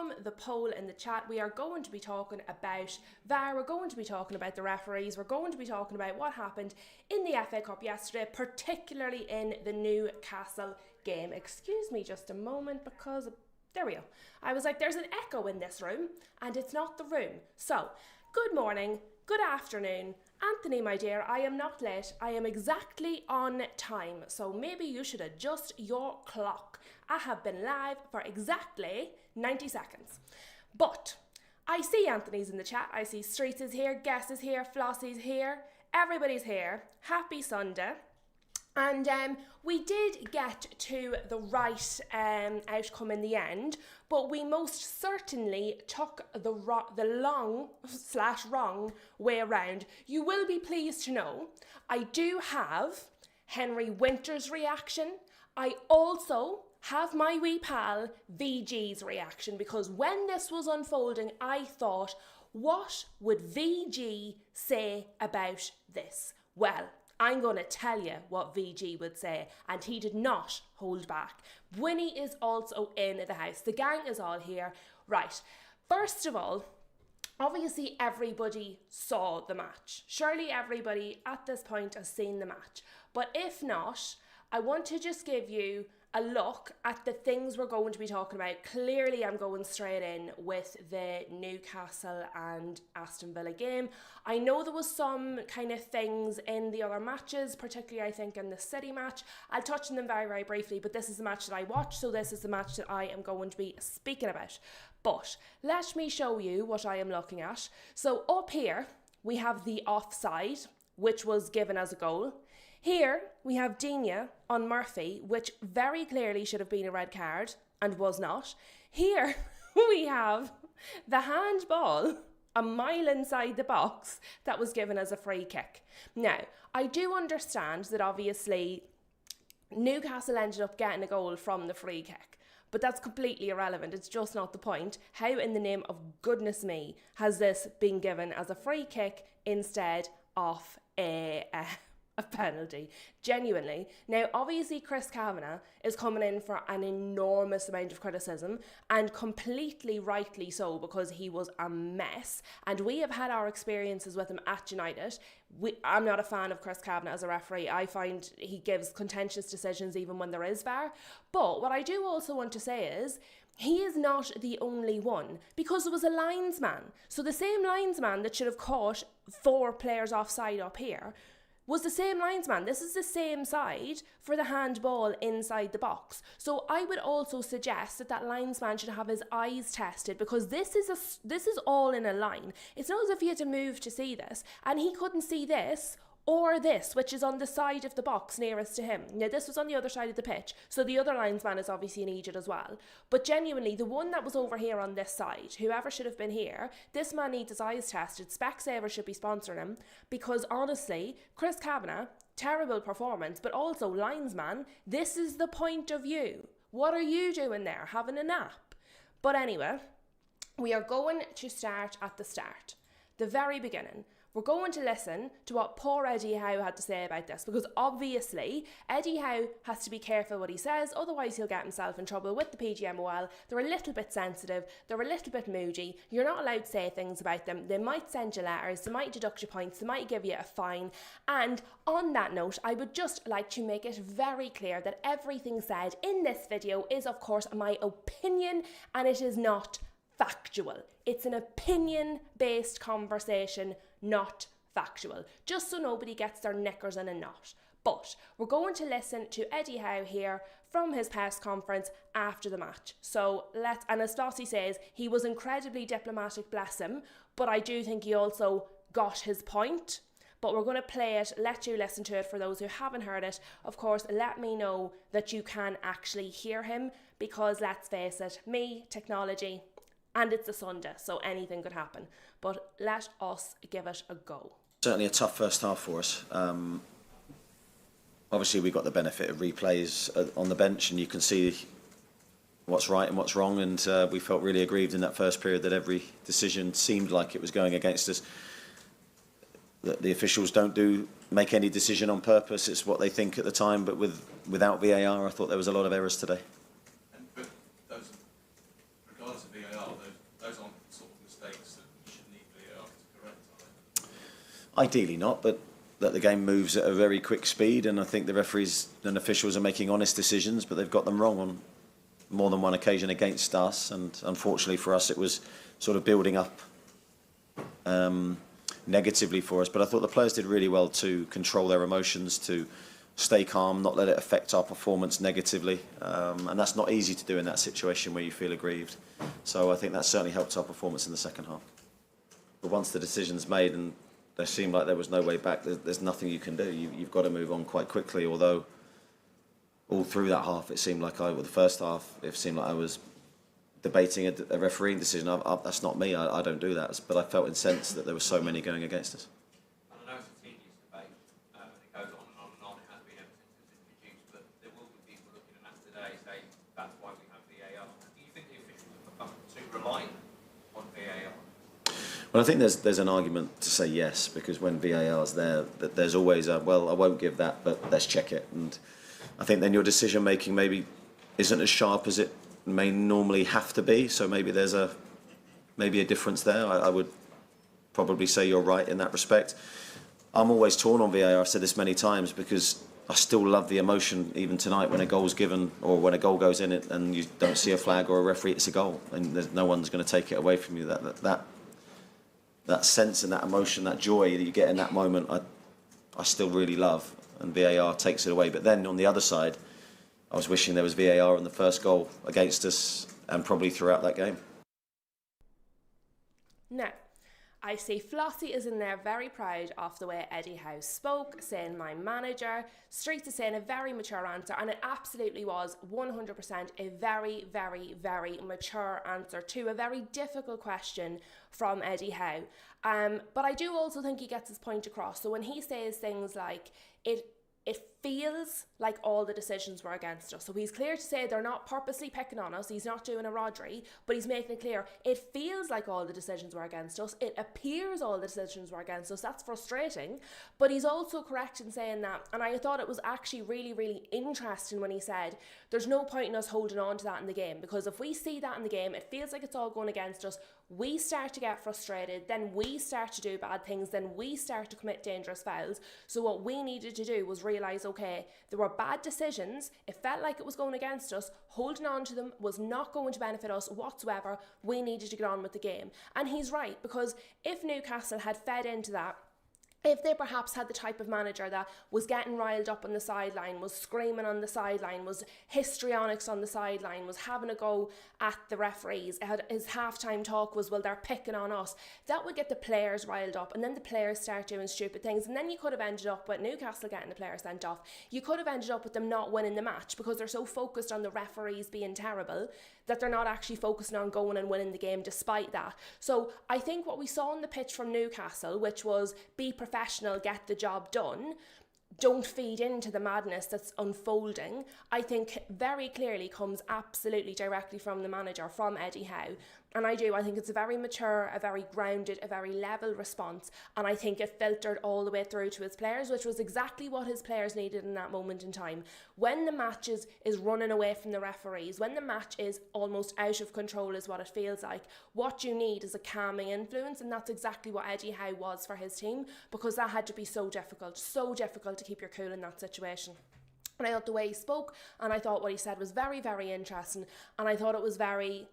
from the poll in the chat. We are going to be talking about VAR, we're going to be talking about the referees, we're going to be talking about what happened in the FA Cup yesterday, particularly in the Newcastle game. Excuse me just a moment, because there we go. I was like, there's an echo in this room, and it's not the room. So, good morning, good afternoon, Anthony, my dear. I am not late. I am exactly on time. So maybe you should adjust your clock. I have been live for exactly 90 seconds. But I see Anthony's in the chat. I see Streets is here, Guess is here, Flossie's here. Everybody's here. Happy Sunday. And we did get to the right outcome in the end, but we most certainly took the long/wrong way around. You will be pleased to know I do have Henry Winter's reaction. I also have my wee pal VG's reaction, because when this was unfolding, I thought, what would VG say about this? Well, I'm going to tell you what VG would say, and he did not hold back. Winnie is also in the house. The gang is all here. Right, first of all, obviously everybody saw the match. Surely everybody at this point has seen the match. But if not, I want to just give you a look at the things we're going to be talking about. Clearly, I'm going straight in with the Newcastle and Aston Villa game. I know there was some kind of things in the other matches, particularly I think in the City match. I'll touch on them very, very briefly, but this is the match that I watched, so this is the match that I am going to be speaking about. But let me show you what I am looking at. So up here, we have the offside, which was given as a goal. Here, we have Digne on Murphy, which very clearly should have been a red card and was not. Here, we have the handball a mile inside the box that was given as a free kick. Now, I do understand that obviously Newcastle ended up getting a goal from the free kick, but that's completely irrelevant. It's just not the point. How in the name of goodness me has this been given as a free kick instead of a penalty? Genuinely. Now, obviously, Chris Kavanagh is coming in for an enormous amount of criticism, and completely rightly so, because he was a mess. And we have had our experiences with him at United. I'm not a fan of Chris Kavanagh as a referee. I find he gives contentious decisions even when there is VAR. But what I do also want to say is, he is not the only one, because there was a linesman. So the same linesman that should have caught 4 players offside up here was the same linesman. This is the same side for the handball inside the box. So I would also suggest that that linesman should have his eyes tested, because this is all in a line. It's not as if he had to move to see this, and he couldn't see this or this, which is on the side of the box nearest to him. Now, this was on the other side of the pitch, so the other linesman is obviously in Egypt as well. But genuinely, the one that was over here on this side, whoever should have been here, this man needs his eyes tested. Specsavers should be sponsoring him, because honestly, Chris Kavanagh, terrible performance, but also linesman, this is the point of view. What are you doing there? Having a nap? But anyway, we are going to start at the start, the very beginning. We're going to listen to what poor Eddie Howe had to say about this, because obviously Eddie Howe has to be careful what he says, otherwise he'll get himself in trouble with the PGMOL. They're a little bit sensitive, they're a little bit moody, you're not allowed to say things about them, they might send you letters, they might deduct your points, they might give you a fine. And on that note, I would just like to make it very clear that everything said in this video is of course my opinion, and it is not factual. It's an opinion-based conversation, not factual, just so nobody gets their knickers in a knot. But we're going to listen to Eddie Howe here from his press conference after the match. So and as Flossie says, he was incredibly diplomatic, bless him, but I do think he also got his point. But we're going to play it, let you listen to it for those who haven't heard it. Of course, let me know that you can actually hear him, because let's face it, technology, and it's a Sunday, so anything could happen. But let us give it a go. Certainly a tough first half for us. Obviously, we got the benefit of replays on the bench, and you can see what's right and what's wrong. And we felt really aggrieved in that first period that every decision seemed like it was going against us. The officials don't make any decision on purpose. It's what they think at the time. But without VAR, I thought there was a lot of errors today. But those, regardless of VAR, Ideally not, but that the game moves at a very quick speed, and I think the referees and officials are making honest decisions, but they've got them wrong on more than one occasion against us, and unfortunately for us it was sort of building up negatively for us. But I thought the players did really well to control their emotions, to stay calm, not let it affect our performance negatively, and that's not easy to do in that situation where you feel aggrieved. So I think that certainly helped our performance in the second half. But once the decision's made and there seemed like there was no way back, there's nothing you can do. You've got to move on quite quickly, although all through that half it seemed like the first half, it seemed like I was debating a refereeing decision. That's not me, I don't do that, but I felt incensed that there were so many going against us. And I know it's a tedious debate, and it goes on and on and on, it has been ever since it's been introduced, but there will be people looking at that today saying that's why we have VAR. Do you think the officials have become too reliant on VAR? Well, I think there's an argument to say yes, because when VAR's there, that there's always I won't give that, but let's check it. And I think then your decision making maybe isn't as sharp as it may normally have to be. So maybe there's a difference there. I would probably say you're right in that respect. I'm always torn on VAR. I've said this many times, because I still love the emotion. Even tonight, when a goal's given or when a goal goes in it and you don't see a flag or a referee, it's a goal, and there's no one's going to take it away from you. That sense and that emotion, that joy that you get in that moment, I still really love, and VAR takes it away. But then on the other side, I was wishing there was VAR on the first goal against us and probably throughout that game. Now, I see Flossie is in there very proud of the way Eddie Howe spoke, saying my manager. Streets is saying a very mature answer, and it absolutely was 100% a very, very, very mature answer to a very difficult question from Eddie Howe. But I do also think he gets his point across. So when he says things like, it feels like all the decisions were against us. So he's clear to say they're not purposely picking on us. He's not doing a Rodri, but he's making it clear it feels like all the decisions were against us. It appears all the decisions were against us. That's frustrating. But he's also correct in saying that. And I thought it was actually really, really interesting when he said there's no point in us holding on to that in the game, because if we see that in the game, it feels like it's all going against us. We start to get frustrated, then we start to do bad things, then we start to commit dangerous fouls. So what we needed to do was realise, okay, there were bad decisions, it felt like it was going against us, holding on to them was not going to benefit us whatsoever, we needed to get on with the game. And he's right, because if Newcastle had fed into that, if they perhaps had the type of manager that was getting riled up on the sideline, was screaming on the sideline, was histrionics on the sideline, was having a go at the referees, his halftime talk was, well, they're picking on us, that would get the players riled up, and then the players start doing stupid things, and then you could have ended up with Newcastle getting the players sent off. You could have ended up with them not winning the match, because they're so focused on the referees being terrible that they're not actually focusing on going and winning the game despite that. So I think what we saw on the pitch from Newcastle, which was be professional, get the job done, don't feed into the madness that's unfolding, I think very clearly comes absolutely directly from the manager, from Eddie Howe. And I think it's a very mature, a very grounded, a very level response, and I think it filtered all the way through to his players, which was exactly what his players needed in that moment in time. When the match is running away from the referees, when the match is almost out of control is what it feels like, what you need is a calming influence, and that's exactly what Eddie Howe was for his team, because that had to be so difficult to keep your cool in that situation. And I thought the way he spoke, and I thought what he said was very, very interesting, and I thought it was very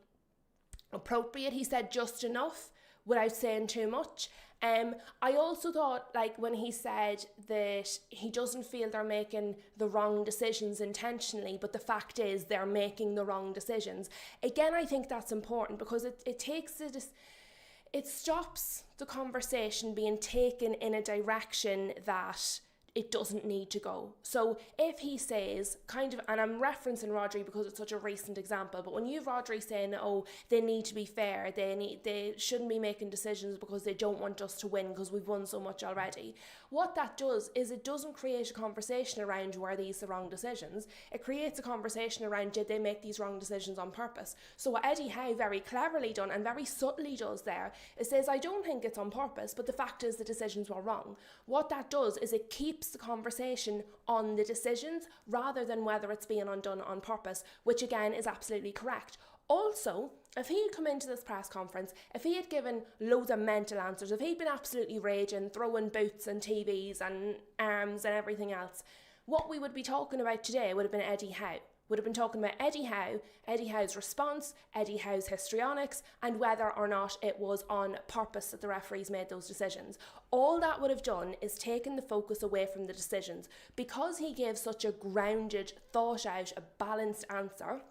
appropriate. He said just enough without saying too much. I also thought, like, when he said that he doesn't feel they're making the wrong decisions intentionally, but the fact is they're making the wrong decisions. Again, I think that's important, because it stops the conversation being taken in a direction that it doesn't need to go. So if he says, kind of, and I'm referencing Rodri because it's such a recent example, but when you have Rodri saying, oh, they need to be fair, they shouldn't be making decisions because they don't want us to win because we've won so much already, what that does is it doesn't create a conversation around were these the wrong decisions. It creates a conversation around, did they make these wrong decisions on purpose? So what Eddie Howe very cleverly done and very subtly does there is says, I don't think it's on purpose, but the fact is the decisions were wrong. What that does is it keeps the conversation on the decisions rather than whether it's being undone on purpose, which again is absolutely correct. Also, if he had come into this press conference, if he had given loads of mental answers, if he'd been absolutely raging, throwing boots and TVs and arms and everything else, what we would be talking about today would have been Eddie Howe. Would have been talking about Eddie Howe, Eddie Howe's response, Eddie Howe's histrionics, and whether or not it was on purpose that the referees made those decisions. All that would have done is taken the focus away from the decisions. Because he gave such a grounded, thought out, a balanced answer,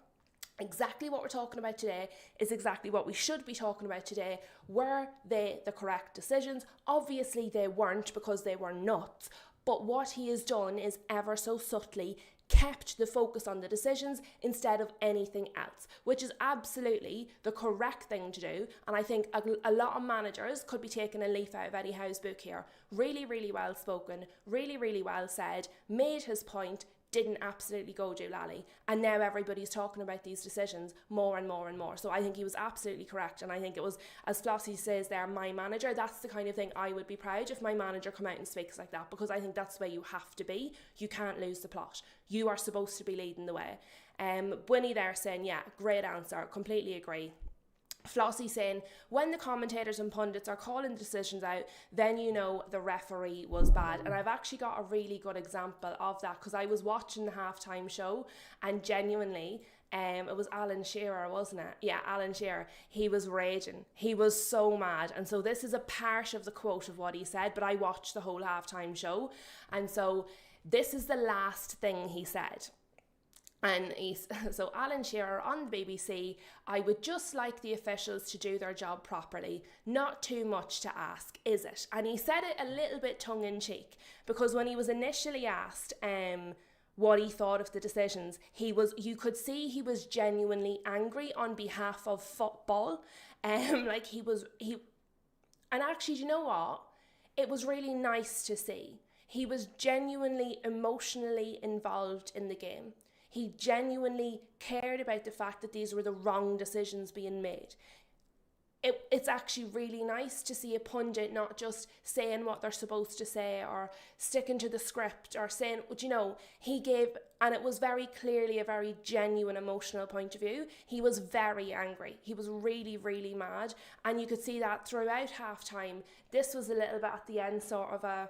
exactly what we're talking about today is exactly what we should be talking about today. Were they the correct decisions? Obviously they weren't, because they were nuts. But what he has done is ever so subtly kept the focus on the decisions instead of anything else, which is absolutely the correct thing to do. And I think a lot of managers could be taking a leaf out of Eddie Howe's book here. Really, really well spoken, really, really well said, made his point, didn't absolutely go doolally, and now everybody's talking about these decisions more and more and more. So I think he was absolutely correct, and I think it was, as Flossie says there, my manager. That's the kind of thing I would be proud if my manager come out and speaks like that, because I think that's the way you have to be. You can't lose the plot. You are supposed to be leading the way. Winnie there saying, yeah, great answer, completely agree. Flossie saying, when the commentators and pundits are calling decisions out, then you know the referee was bad. And I've actually got a really good example of that, because I was watching the halftime show, and genuinely, it was Alan Shearer, wasn't it? Yeah, Alan Shearer. He was raging. He was so mad. And so this is a part of the quote of what he said, but I watched the whole halftime show. And so this is the last thing he said. And so Alan Shearer on the BBC, I would just like the officials to do their job properly. Not too much to ask, is it? And he said it a little bit tongue-in-cheek, because when he was initially asked what he thought of the decisions, you could see he was genuinely angry on behalf of football. And actually, do you know what? It was really nice to see. He was genuinely emotionally involved in the game. He genuinely cared about the fact that these were the wrong decisions being made. It's actually really nice to see a pundit not just saying what they're supposed to say or sticking to the script or saying, he gave, and it was very clearly a very genuine emotional point of view. He was very angry. He was really, really mad. And you could see that throughout halftime. This was a little bit at the end, sort of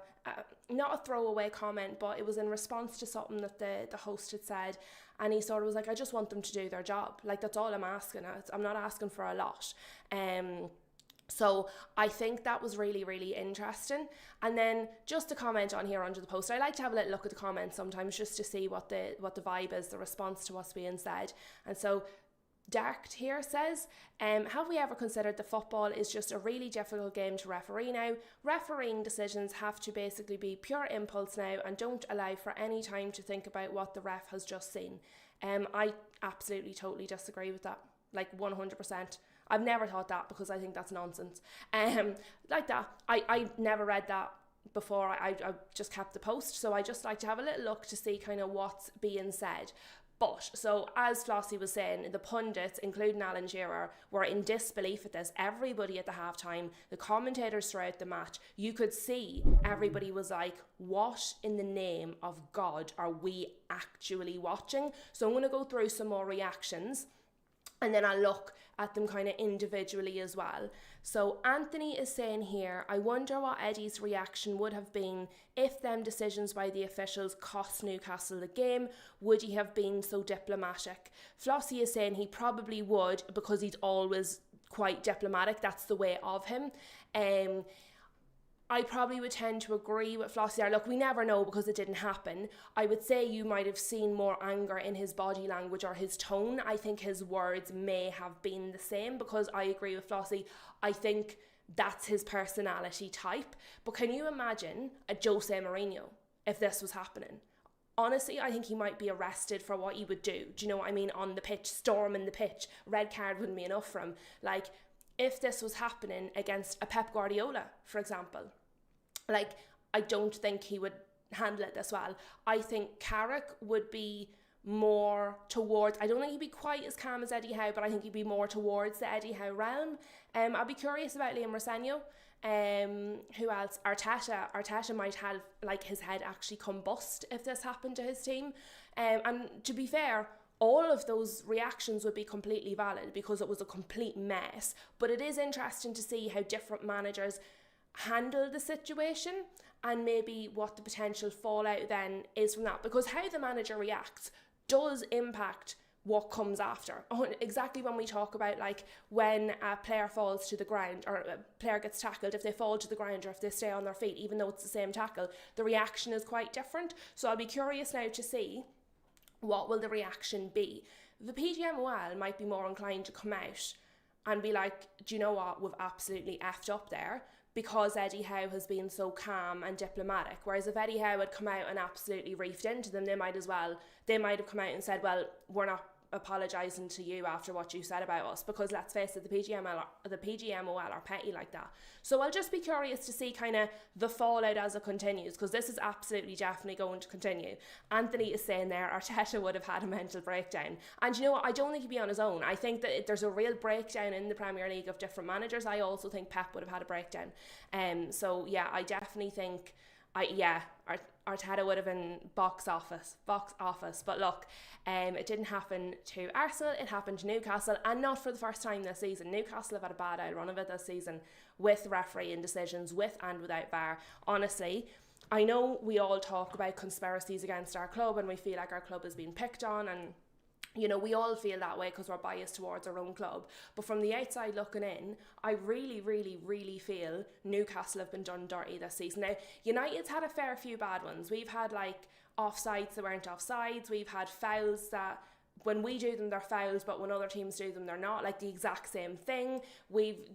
not a throwaway comment, but it was in response to something that the host had said. And he sort of was like, I just want them to do their job. Like, that's all I'm asking. I'm not asking for a lot. So I think that was really, really interesting. And then just to comment on here under the post, I like to have a little look at the comments sometimes just to see what the vibe is, the response to what's being said. And so Dark here says, have we ever considered that football is just a really difficult game to referee now? Refereeing decisions have to basically be pure impulse now and don't allow for any time to think about what the ref has just seen. I absolutely totally disagree with that, like 100%. I've never thought that, because I think that's nonsense. Like that, I never read that before. I just kept the post, so I just like to have a little look to see kind of what's being said. But, so as Flossie was saying, the pundits, including Alan Shearer, were in disbelief at this. Everybody at the halftime, the commentators throughout the match, you could see everybody was like, what in the name of God are we actually watching? So I'm going to go through some more reactions, and then I'll look at them kind of individually as well. So Anthony is saying here, I wonder what Eddie's reaction would have been if them decisions by the officials cost Newcastle the game. Would he have been so diplomatic? Flossie is saying he probably would, because he's always quite diplomatic. That's the way of him. I probably would tend to agree with Flossie there. Look, we never know because it didn't happen. I would say you might have seen more anger in his body language or his tone. I think his words may have been the same, because I agree with Flossie. I think that's his personality type. But can you imagine a Jose Mourinho if this was happening? Honestly, I think he might be arrested for what he would do. Do you know what I mean? On the pitch, storming the pitch. Red card wouldn't be enough for him. Like, if this was happening against a Pep Guardiola, for example, like, I don't think he would handle it this well. I think Carrick would be more towards, I don't think he'd be quite as calm as Eddie Howe, but I think he'd be more towards the Eddie Howe realm. I'd be curious about Liam Rosenior. Who else? Arteta might have, like, his head actually combust if this happened to his team. And to be fair, all of those reactions would be completely valid because it was a complete mess. But it is interesting to see how different managers handle the situation and maybe what the potential fallout then is from that, because how the manager reacts does impact what comes after. Exactly when we talk about like when a player falls to the ground or a player gets tackled, if they fall to the ground or if they stay on their feet, even though it's the same tackle, the reaction is quite different. So I'll be curious now to see what will the reaction be. The PGMOL might be more inclined to come out and be like, do you know what, we've absolutely effed up there, because Eddie Howe has been so calm and diplomatic. Whereas if Eddie Howe had come out and absolutely reefed into them, they might have come out and said, well, we're not apologising to you after what you said about us, because let's face it, the PGMOL are petty like that. So I'll just be curious to see kind of the fallout as it continues, because this is absolutely definitely going to continue. Anthony is saying there, Arteta would have had a mental breakdown. And you know what, I don't think he'd be on his own. I think that there's a real breakdown in the Premier League of different managers. I also think Pep would have had a breakdown. So yeah, I definitely think Arteta would have been box office. But look, it didn't happen to Arsenal, it happened to Newcastle, and not for the first time this season. Newcastle have had a bad old run of it this season with refereeing decisions, with and without VAR. Honestly, I know we all talk about conspiracies against our club and we feel like our club is being picked on, and you know, we all feel that way because we're biased towards our own club. But from the outside looking in, I really, really, really feel Newcastle have been done dirty this season. Now, United's had a fair few bad ones. We've had like offsides that weren't offsides. We've had fouls that when we do them, they're fouls, but when other teams do them, they're not. Like the exact same thing. We've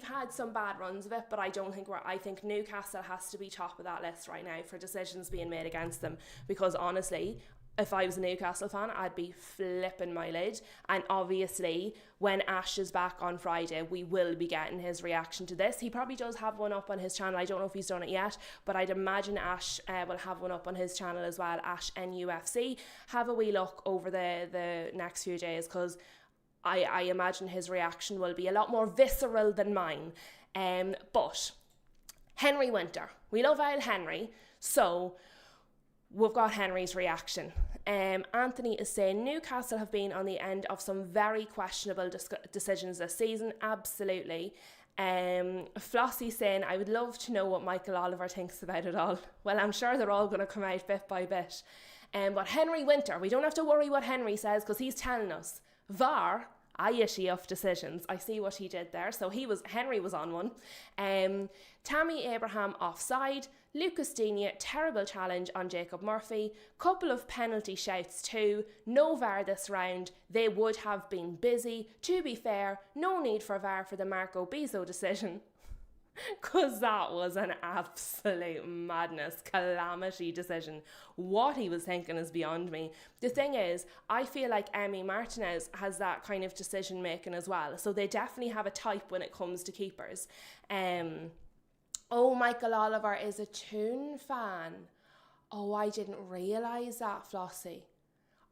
had some bad runs of it, but I think Newcastle has to be top of that list right now for decisions being made against them. Because honestly, if I was a Newcastle fan, I'd be flipping my lid. And obviously, when Ash is back on Friday, we will be getting his reaction to this. He probably does have one up on his channel. I don't know if he's done it yet, but I'd imagine Ash will have one up on his channel as well, Ash NUFC. Have a wee look over the next few days, because I imagine his reaction will be a lot more visceral than mine. But Henry Winter. We love Al Henry, so we've got Henry's reaction. Anthony is saying Newcastle have been on the end of some very questionable decisions this season. Absolutely. Flossie saying, I would love to know what Michael Oliver thinks about it all. Well, I'm sure they're all going to come out bit by bit. But Henry Winter, we don't have to worry what Henry says because he's telling us. VAR, issue of decisions. I see what he did there. So Henry was on one. Tammy Abraham offside. Lucas Digne, terrible challenge on Jacob Murphy. Couple of penalty shouts too. No VAR this round. They would have been busy. To be fair, no need for VAR for the Marco Bizzo decision. Because that was an absolute madness, calamity decision. What he was thinking is beyond me. The thing is, I feel like Emi Martinez has that kind of decision making as well. So they definitely have a type when it comes to keepers. Michael Oliver is a Toon fan. Oh, I didn't realise that, Flossie.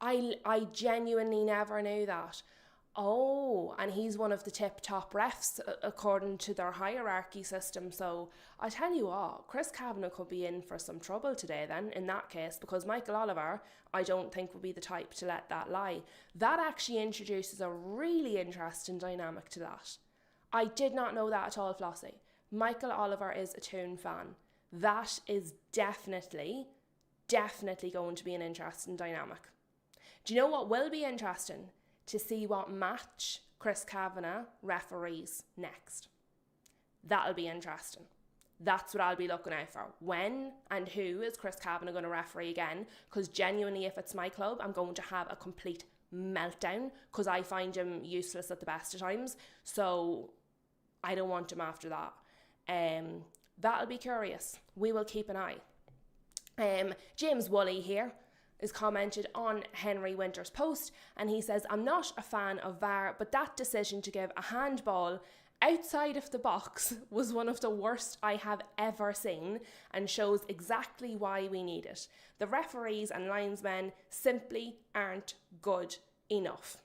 I genuinely never knew that. Oh, and he's one of the tip-top refs according to their hierarchy system. So I tell you what, Chris Kavanagh could be in for some trouble today then, in that case, because Michael Oliver, I don't think would be the type to let that lie. That actually introduces a really interesting dynamic to that. I did not know that at all, Flossie. Michael Oliver is a Toon fan. That is definitely going to be an interesting dynamic. Do you know what will be interesting? To see what match Chris Kavanagh referees next. That'll be interesting. That's what I'll be looking out for. When and who is Chris Kavanagh going to referee again? Because genuinely, if it's my club, I'm going to have a complete meltdown because I find him useless at the best of times. So I don't want him after that. That'll be curious. We will keep an eye. James Woolley here is commented on Henry Winter's post, and he says, I'm not a fan of VAR, but that decision to give a handball outside of the box was one of the worst I have ever seen and shows exactly why we need it. The referees and linesmen simply aren't good enough.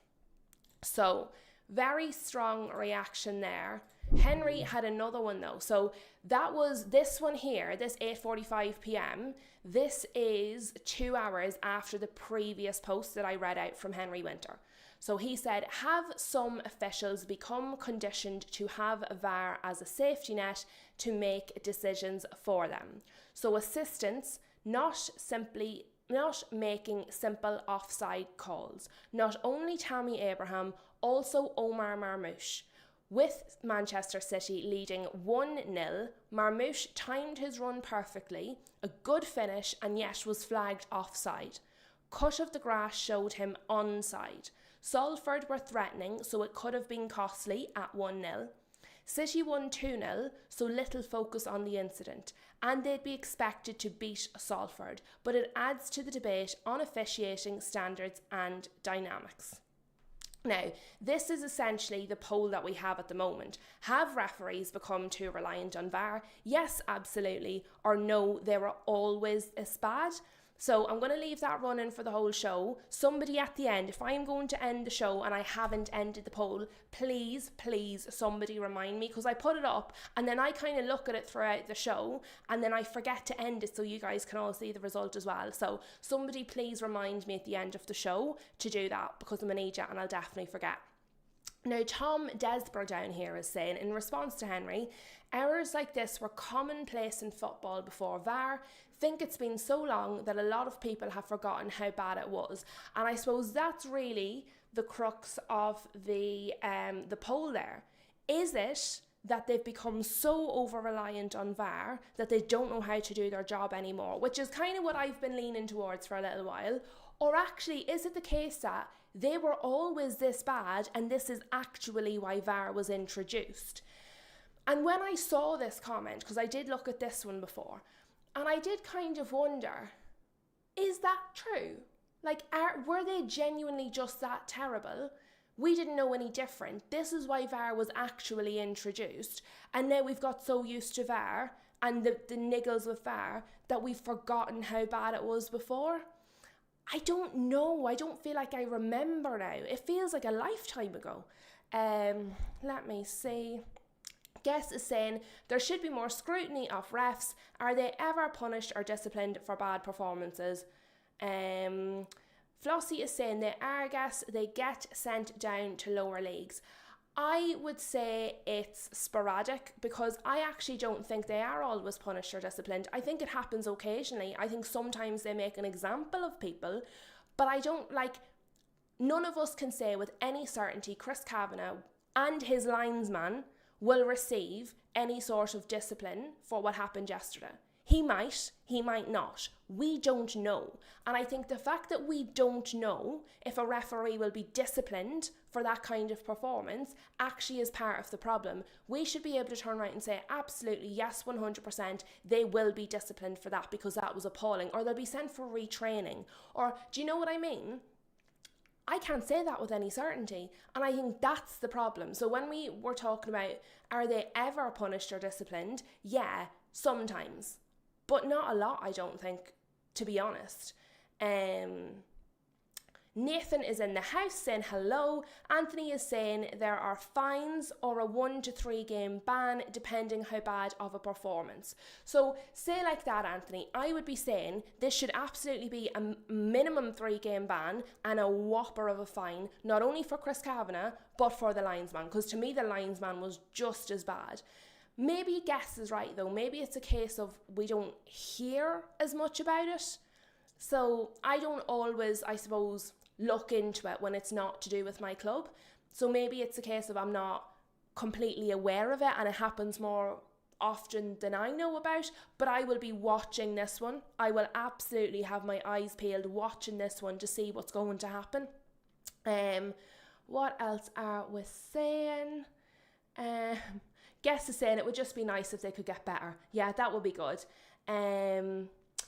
So, very strong reaction there. Henry had another one though. So that was this one here, this 8:45 p.m. This is 2 hours after the previous post that I read out from Henry Winter. So he said, have some officials become conditioned to have VAR as a safety net to make decisions for them. So assistants, not making simple offside calls. Not only Tammy Abraham, also Omar Marmoush. With Manchester City leading 1-0, Marmoush timed his run perfectly, a good finish, and yet was flagged offside. Cut of the grass showed him onside. Salford were threatening, so it could have been costly at 1-0. City won 2-0, so little focus on the incident, and they'd be expected to beat Salford, but it adds to the debate on officiating standards and dynamics. Now, this is essentially the poll that we have at the moment. Have referees become too reliant on VAR? Yes, absolutely. Or no, they were always as bad. So I'm going to leave that running for the whole show. Somebody at the end, if I'm going to end the show and I haven't ended the poll, please, somebody remind me, because I put it up and then I kind of look at it throughout the show and then I forget to end it so you guys can all see the result as well. So somebody please remind me at the end of the show to do that, because I'm an idiot and I'll definitely forget. Now, Tom Desborough down here is saying, in response to Henry, errors like this were commonplace in football before VAR. Think it's been so long that a lot of people have forgotten how bad it was. And I suppose that's really the crux of the poll there. Is it that they've become so over-reliant on VAR that they don't know how to do their job anymore, which is kind of what I've been leaning towards for a little while? Or actually, is it the case that they were always this bad and this is actually why VAR was introduced? And when I saw this comment, because I did look at this one before, and I did kind of wonder, is that true? Like, were they genuinely just that terrible? We didn't know any different. This is why VAR was actually introduced. And now we've got so used to VAR and the niggles with VAR that we've forgotten how bad it was before. I don't know. I don't feel like I remember now. It feels like a lifetime ago. Let me see. Guest is saying, there should be more scrutiny of refs. Are they ever punished or disciplined for bad performances? Flossie is saying they are, guess they get sent down to lower leagues. I would say it's sporadic, because I actually don't think they are always punished or disciplined. I think it happens occasionally. I think sometimes they make an example of people, but I don't none of us can say with any certainty Chris Kavanagh and his linesman will receive any sort of discipline for what happened yesterday. He might not. We don't know. And I think the fact that we don't know if a referee will be disciplined for that kind of performance actually is part of the problem. We should be able to turn around and say, absolutely, yes, 100%, they will be disciplined for that because that was appalling, or they'll be sent for retraining. Or, do you know what I mean? I can't say that with any certainty, and I think that's the problem. So when we were talking about, are they ever punished or disciplined? Yeah, sometimes, but not a lot, I don't think, to be honest. Nathan is in the house saying hello. Anthony is saying there are fines or a 1 to 3 game ban depending how bad of a performance. So say like that, Anthony, I would be saying this should absolutely be a minimum 3 game ban and a whopper of a fine, not only for Chris Kavanagh but for the linesman, because to me the linesman was just as bad. Maybe Guess is right though. Maybe it's a case of we don't hear as much about it. So I don't always, I suppose, look into it when it's not to do with my club. So maybe it's a case of I'm not completely aware of it and it happens more often than I know about, but I will be watching this one. I will absolutely have my eyes peeled watching this one to see what's going to happen. What else are we saying? Guess is saying it would just be nice if they could get better. Yeah, that would be good.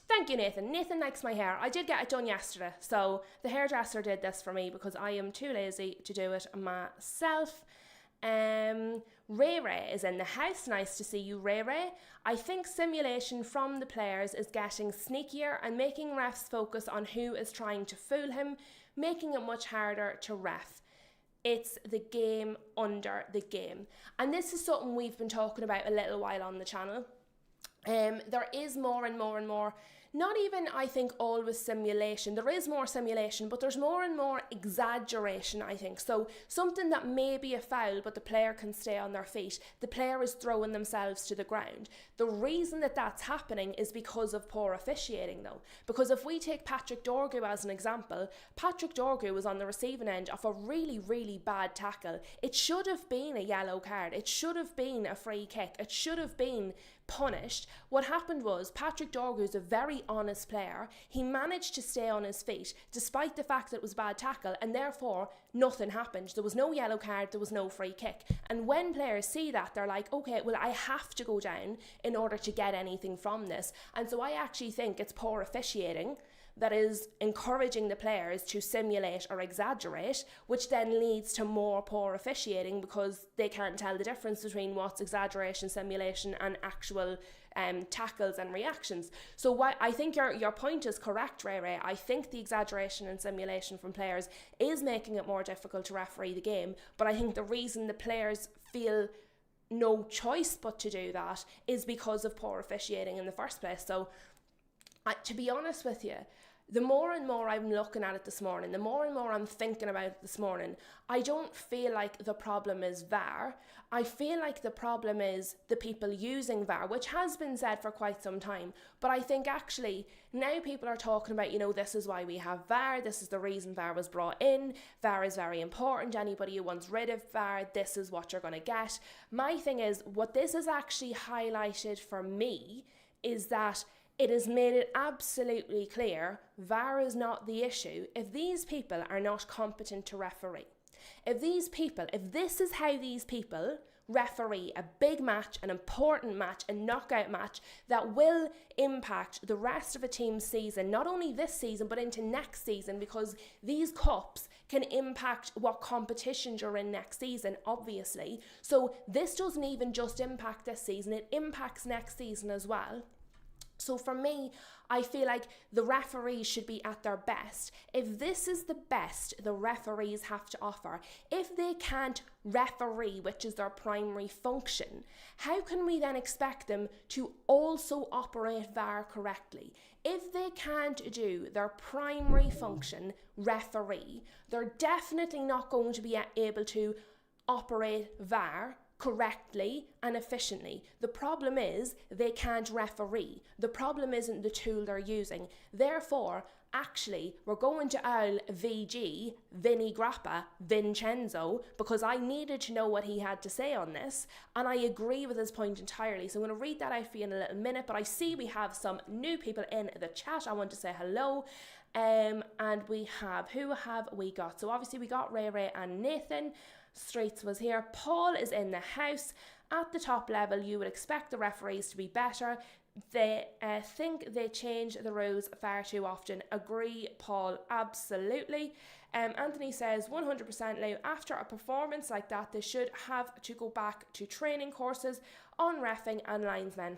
Thank you, Nathan. Nathan likes my hair. I did get it done yesterday, so the hairdresser did this for me because I am too lazy to do it myself. Ray Ray is in the house. Nice to see you, Ray Ray. I think simulation from the players is getting sneakier and making refs focus on who is trying to fool him, making it much harder to ref. It's the game under the game. And this is something we've been talking about a little while on the channel. There is more and more and more, not even I think always simulation. There is more simulation, but there's more and more exaggeration, I think. So something that may be a foul, but the player can stay on their feet. The player is throwing themselves to the ground. The reason that that's happening is because of poor officiating, though. Because if we take Patrick Dorgu as an example, Patrick Dorgu was on the receiving end of a really, really bad tackle. It should have been a yellow card. It should have been a free kick. It should have been punished. What happened was Patrick Dorgu is a very honest player. He managed to stay on his feet despite the fact that it was a bad tackle, and therefore nothing happened. There was no yellow card, there was no free kick. And when players see that, they're like, okay, well, I have to go down in order to get anything from this. And so I actually think it's poor officiating that is encouraging the players to simulate or exaggerate, which then leads to more poor officiating because they can't tell the difference between what's exaggeration, simulation and actual tackles and reactions. So I think your point is correct, Ray. I think the exaggeration and simulation from players is making it more difficult to referee the game, but I think the reason the players feel no choice but to do that is because of poor officiating in the first place. So to be honest with you, the more and more I'm looking at it this morning, the more and more I'm thinking about it this morning, I don't feel like the problem is VAR. I feel like the problem is the people using VAR, which has been said for quite some time. But I think actually now people are talking about, this is why we have VAR. This is the reason VAR was brought in. VAR is very important. Anybody who wants rid of VAR, this is what you're going to get. My thing is, what this has actually highlighted for me is that it has made it absolutely clear VAR is not the issue if these people are not competent to referee. If this is how these people referee a big match, an important match, a knockout match that will impact the rest of a team's season, not only this season but into next season, because these cups can impact what competitions you're in next season, obviously. So this doesn't even just impact this season, it impacts next season as well. So for me, I feel like the referees should be at their best. If this is the best the referees have to offer, if they can't referee, which is their primary function, how can we then expect them to also operate VAR correctly? If they can't do their primary function, referee, they're definitely not going to be able to operate VAR correctly and efficiently. The problem is they can't referee. The problem isn't the tool they're using. Therefore, actually, we're going to owl VG, Vinny Grappa, Vincenzo, because I needed to know what he had to say on this, and I agree with his point entirely. So I'm going to read that out for you in a little minute, but I see we have some new people in the chat. I want to say hello. And who have we got? So obviously we got Ray and Nathan. Streets was here. Paul is in the house. At the top level, you would expect the referees to be better. They think they change the rules far too often. Agree, Paul, absolutely. Anthony says 100% Lou, after a performance like that, they should have to go back to training courses on reffing and linesmen.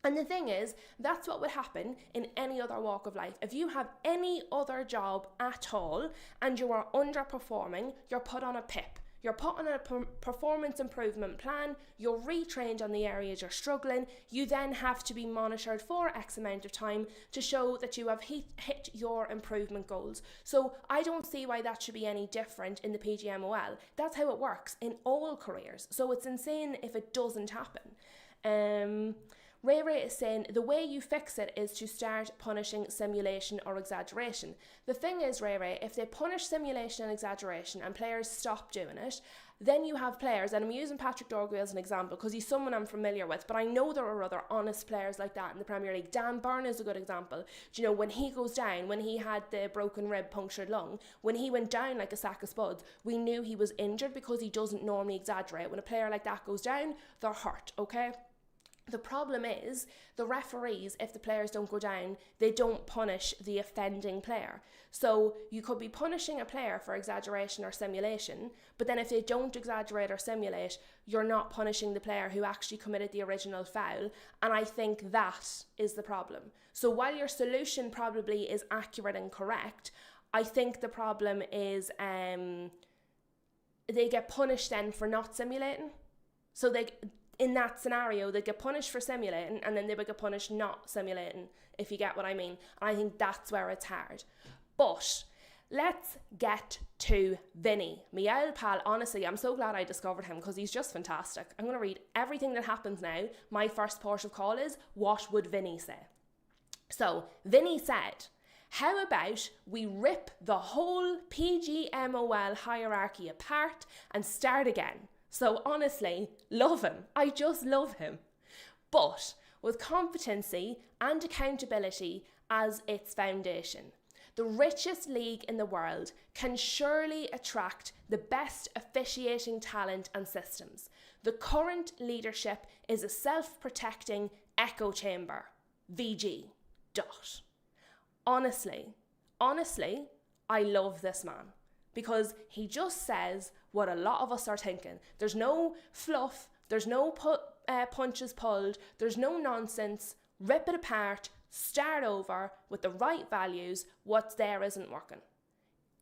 And the thing is, that's what would happen in any other walk of life. If you have any other job at all and you are underperforming, you're put on a PIP. You're put on a performance improvement plan, you're retrained on the areas you're struggling, you then have to be monitored for X amount of time to show that you have hit your improvement goals. So I don't see why that should be any different in the PGMOL. That's how it works in all careers. So it's insane if it doesn't happen. Ray is saying the way you fix it is to start punishing simulation or exaggeration. The thing is, Ray, if they punish simulation and exaggeration and players stop doing it, then you have players, and I'm using Patrick Dorgu as an example because he's someone I'm familiar with, but I know there are other honest players like that in the Premier League. Dan Burn is a good example. Do you know, when he goes down, when he had the broken rib, punctured lung, when he went down like a sack of spuds, we knew he was injured because he doesn't normally exaggerate. When a player like that goes down, they're hurt, okay? The problem is the referees, if the players don't go down, they don't punish the offending player. So you could be punishing a player for exaggeration or simulation, but then if they don't exaggerate or simulate, you're not punishing the player who actually committed the original foul. And I think that is the problem. So while your solution probably is accurate and correct, I think the problem is they get punished then for not simulating. So they, in that scenario, they get punished for simulating, and then they would get punished not simulating, if you get what I mean. And I think that's where it's hard. But let's get to Vinny. My old pal, honestly, I'm so glad I discovered him because he's just fantastic. I'm going to read everything that happens now. My first port of call is, what would Vinny say? So, Vinny said, how about we rip the whole PGMOL hierarchy apart and start again? So honestly, love him. I just love him. But with competency and accountability as its foundation. The richest league in the world can surely attract the best officiating talent and systems. The current leadership is a self-protecting echo chamber. VG. Honestly, I love this man because he just says what a lot of us are thinking. There's no fluff, there's no punches pulled, there's no nonsense. Rip it apart, start over with the right values. What's there isn't working.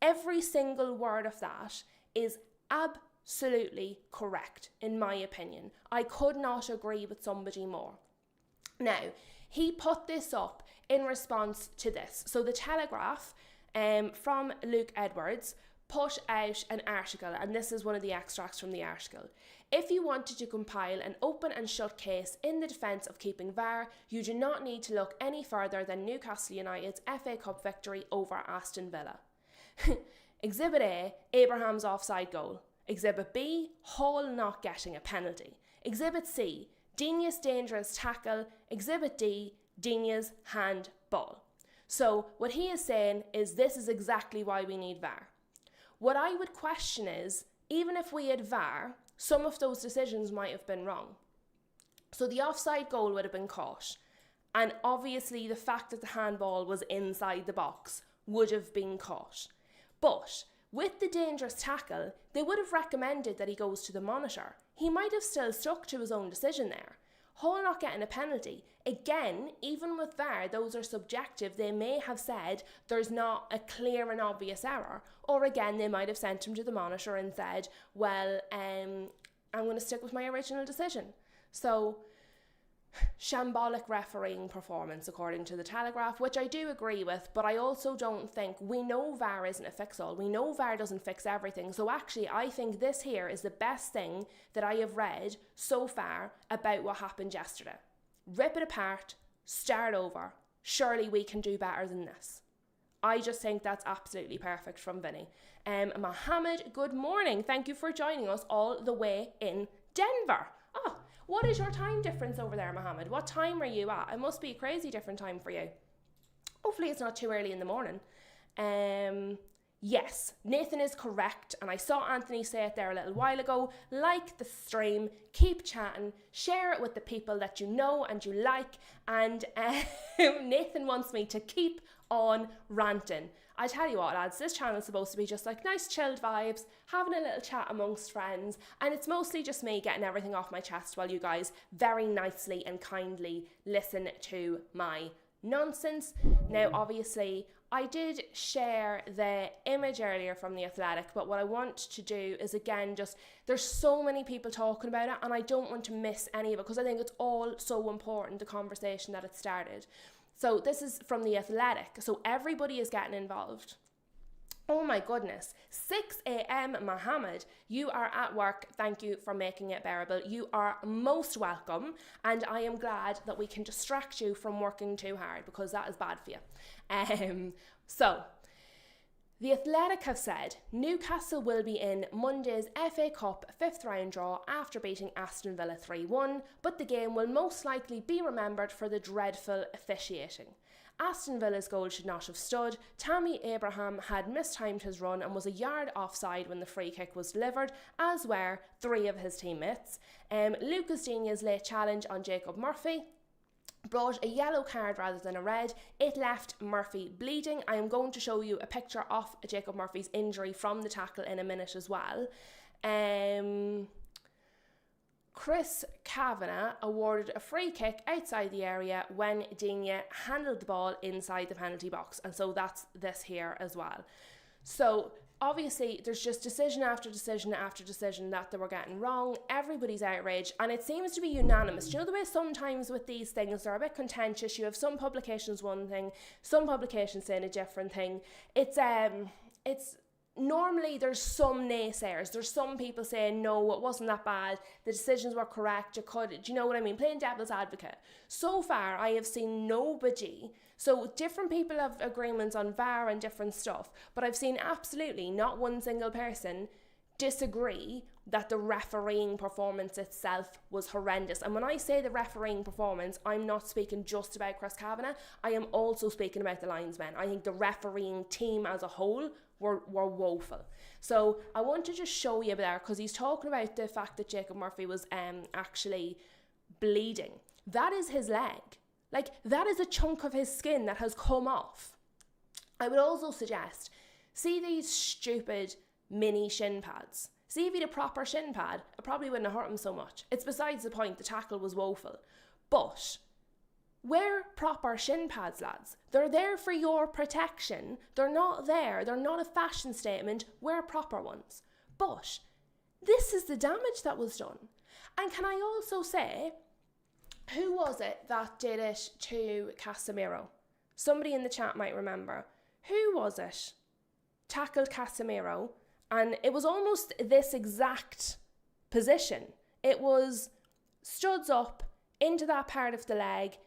Every single word of that is absolutely correct, in my opinion. I could not agree with somebody more. Now, he put this up in response to this. So the Telegraph from Luke Edwards put out an article, and this is one of the extracts from the article. If you wanted to compile an open and shut case in the defence of keeping VAR, you do not need to look any further than Newcastle United's FA Cup victory over Aston Villa. Exhibit A, Abraham's offside goal. Exhibit B, Hall not getting a penalty. Exhibit C, Digne's dangerous tackle. Exhibit D, Digne's handball. So what he is saying is this is exactly why we need VAR. What I would question is, even if we had VAR, some of those decisions might have been wrong. So the offside goal would have been caught. And obviously the fact that the handball was inside the box would have been caught. But with the dangerous tackle, they would have recommended that he goes to the monitor. He might have still stuck to his own decision there. Hall not getting a penalty. Again, even with VAR, those are subjective. They may have said there's not a clear and obvious error. Or again, they might have sent him to the monitor and said, well, I'm going to stick with my original decision. So, shambolic refereeing performance, according to the Telegraph, which I do agree with, but I also don't think, we know VAR isn't a fix-all. We know VAR doesn't fix everything. So actually, I think this here is the best thing that I have read so far about what happened yesterday. Rip it apart, start over. Surely we can do better than this. I just think that's absolutely perfect from Vinny. Mohammed, good morning. Thank you for joining us all the way in Denver. Oh, what is your time difference over there, Mohammed? What time are you at? It must be a crazy different time for you. Hopefully it's not too early in the morning. Yes, Nathan is correct, and I saw Anthony say it there a little while ago. Like the stream, keep chatting, share it with the people that you know and you like, and Nathan wants me to keep on ranting. I tell you what, lads, this channel is supposed to be just like nice chilled vibes, having a little chat amongst friends, and it's mostly just me getting everything off my chest while you guys very nicely and kindly listen to my nonsense. Now, obviously, I did share the image earlier from The Athletic, but what I want to do is, again, just, there's so many people talking about it, and I don't want to miss any of it, because I think it's all so important, the conversation that it started. So this is from The Athletic, so everybody is getting involved. Oh my goodness, 6 a.m. Mohammed, you are at work. Thank you for making it bearable. You are most welcome, and I am glad that we can distract you from working too hard, because that is bad for you. So, The Athletic have said Newcastle will be in Monday's FA Cup 5th round draw after beating Aston Villa 3-1, but the game will most likely be remembered for the dreadful officiating. Aston Villa's goal should not have stood. Tammy Abraham had mistimed his run and was a yard offside when the free kick was delivered, as were 3 of his teammates. Lucas Digne's late challenge on Jacob Murphy brought a yellow card rather than a red. It left Murphy bleeding. I am going to show you a picture of Jacob Murphy's injury from the tackle in a minute as well. Chris Kavanagh awarded a free kick outside the area when Digne handled the ball inside the penalty box. And so that's this here as well. So obviously there's just decision after decision after decision that they were getting wrong. Everybody's outraged, and it seems to be unanimous. Do you know the way sometimes with these things they're a bit contentious? You have some publications one thing, some publications saying a different thing. It's normally there's some naysayers. There's some people saying, no, it wasn't that bad. The decisions were correct. You could, do you know what I mean? Playing devil's advocate. So far, I have seen nobody. So different people have agreements on VAR and different stuff. But I've seen absolutely not one single person disagree that the refereeing performance itself was horrendous. And when I say the refereeing performance, I'm not speaking just about Chris Kavanagh. I am also speaking about the linesmen. I think the refereeing team as a whole were woeful. So I want to just show you there, because he's talking about the fact that Jacob Murphy was actually bleeding. That is his leg. Like, that is a chunk of his skin that has come off. I would also suggest, see these stupid mini shin pads. See if he had a proper shin pad, it probably wouldn't have hurt him so much. It's besides the point, the tackle was woeful. But wear proper shin pads, lads. They're there for your protection. They're not a fashion statement. Wear proper ones. But this is the damage that was done. And can I also say, who was it that did it to Casemiro? Somebody in the chat might remember. Who was it? Tackled Casemiro, and it was almost this exact position. It was studs up into that part of the leg,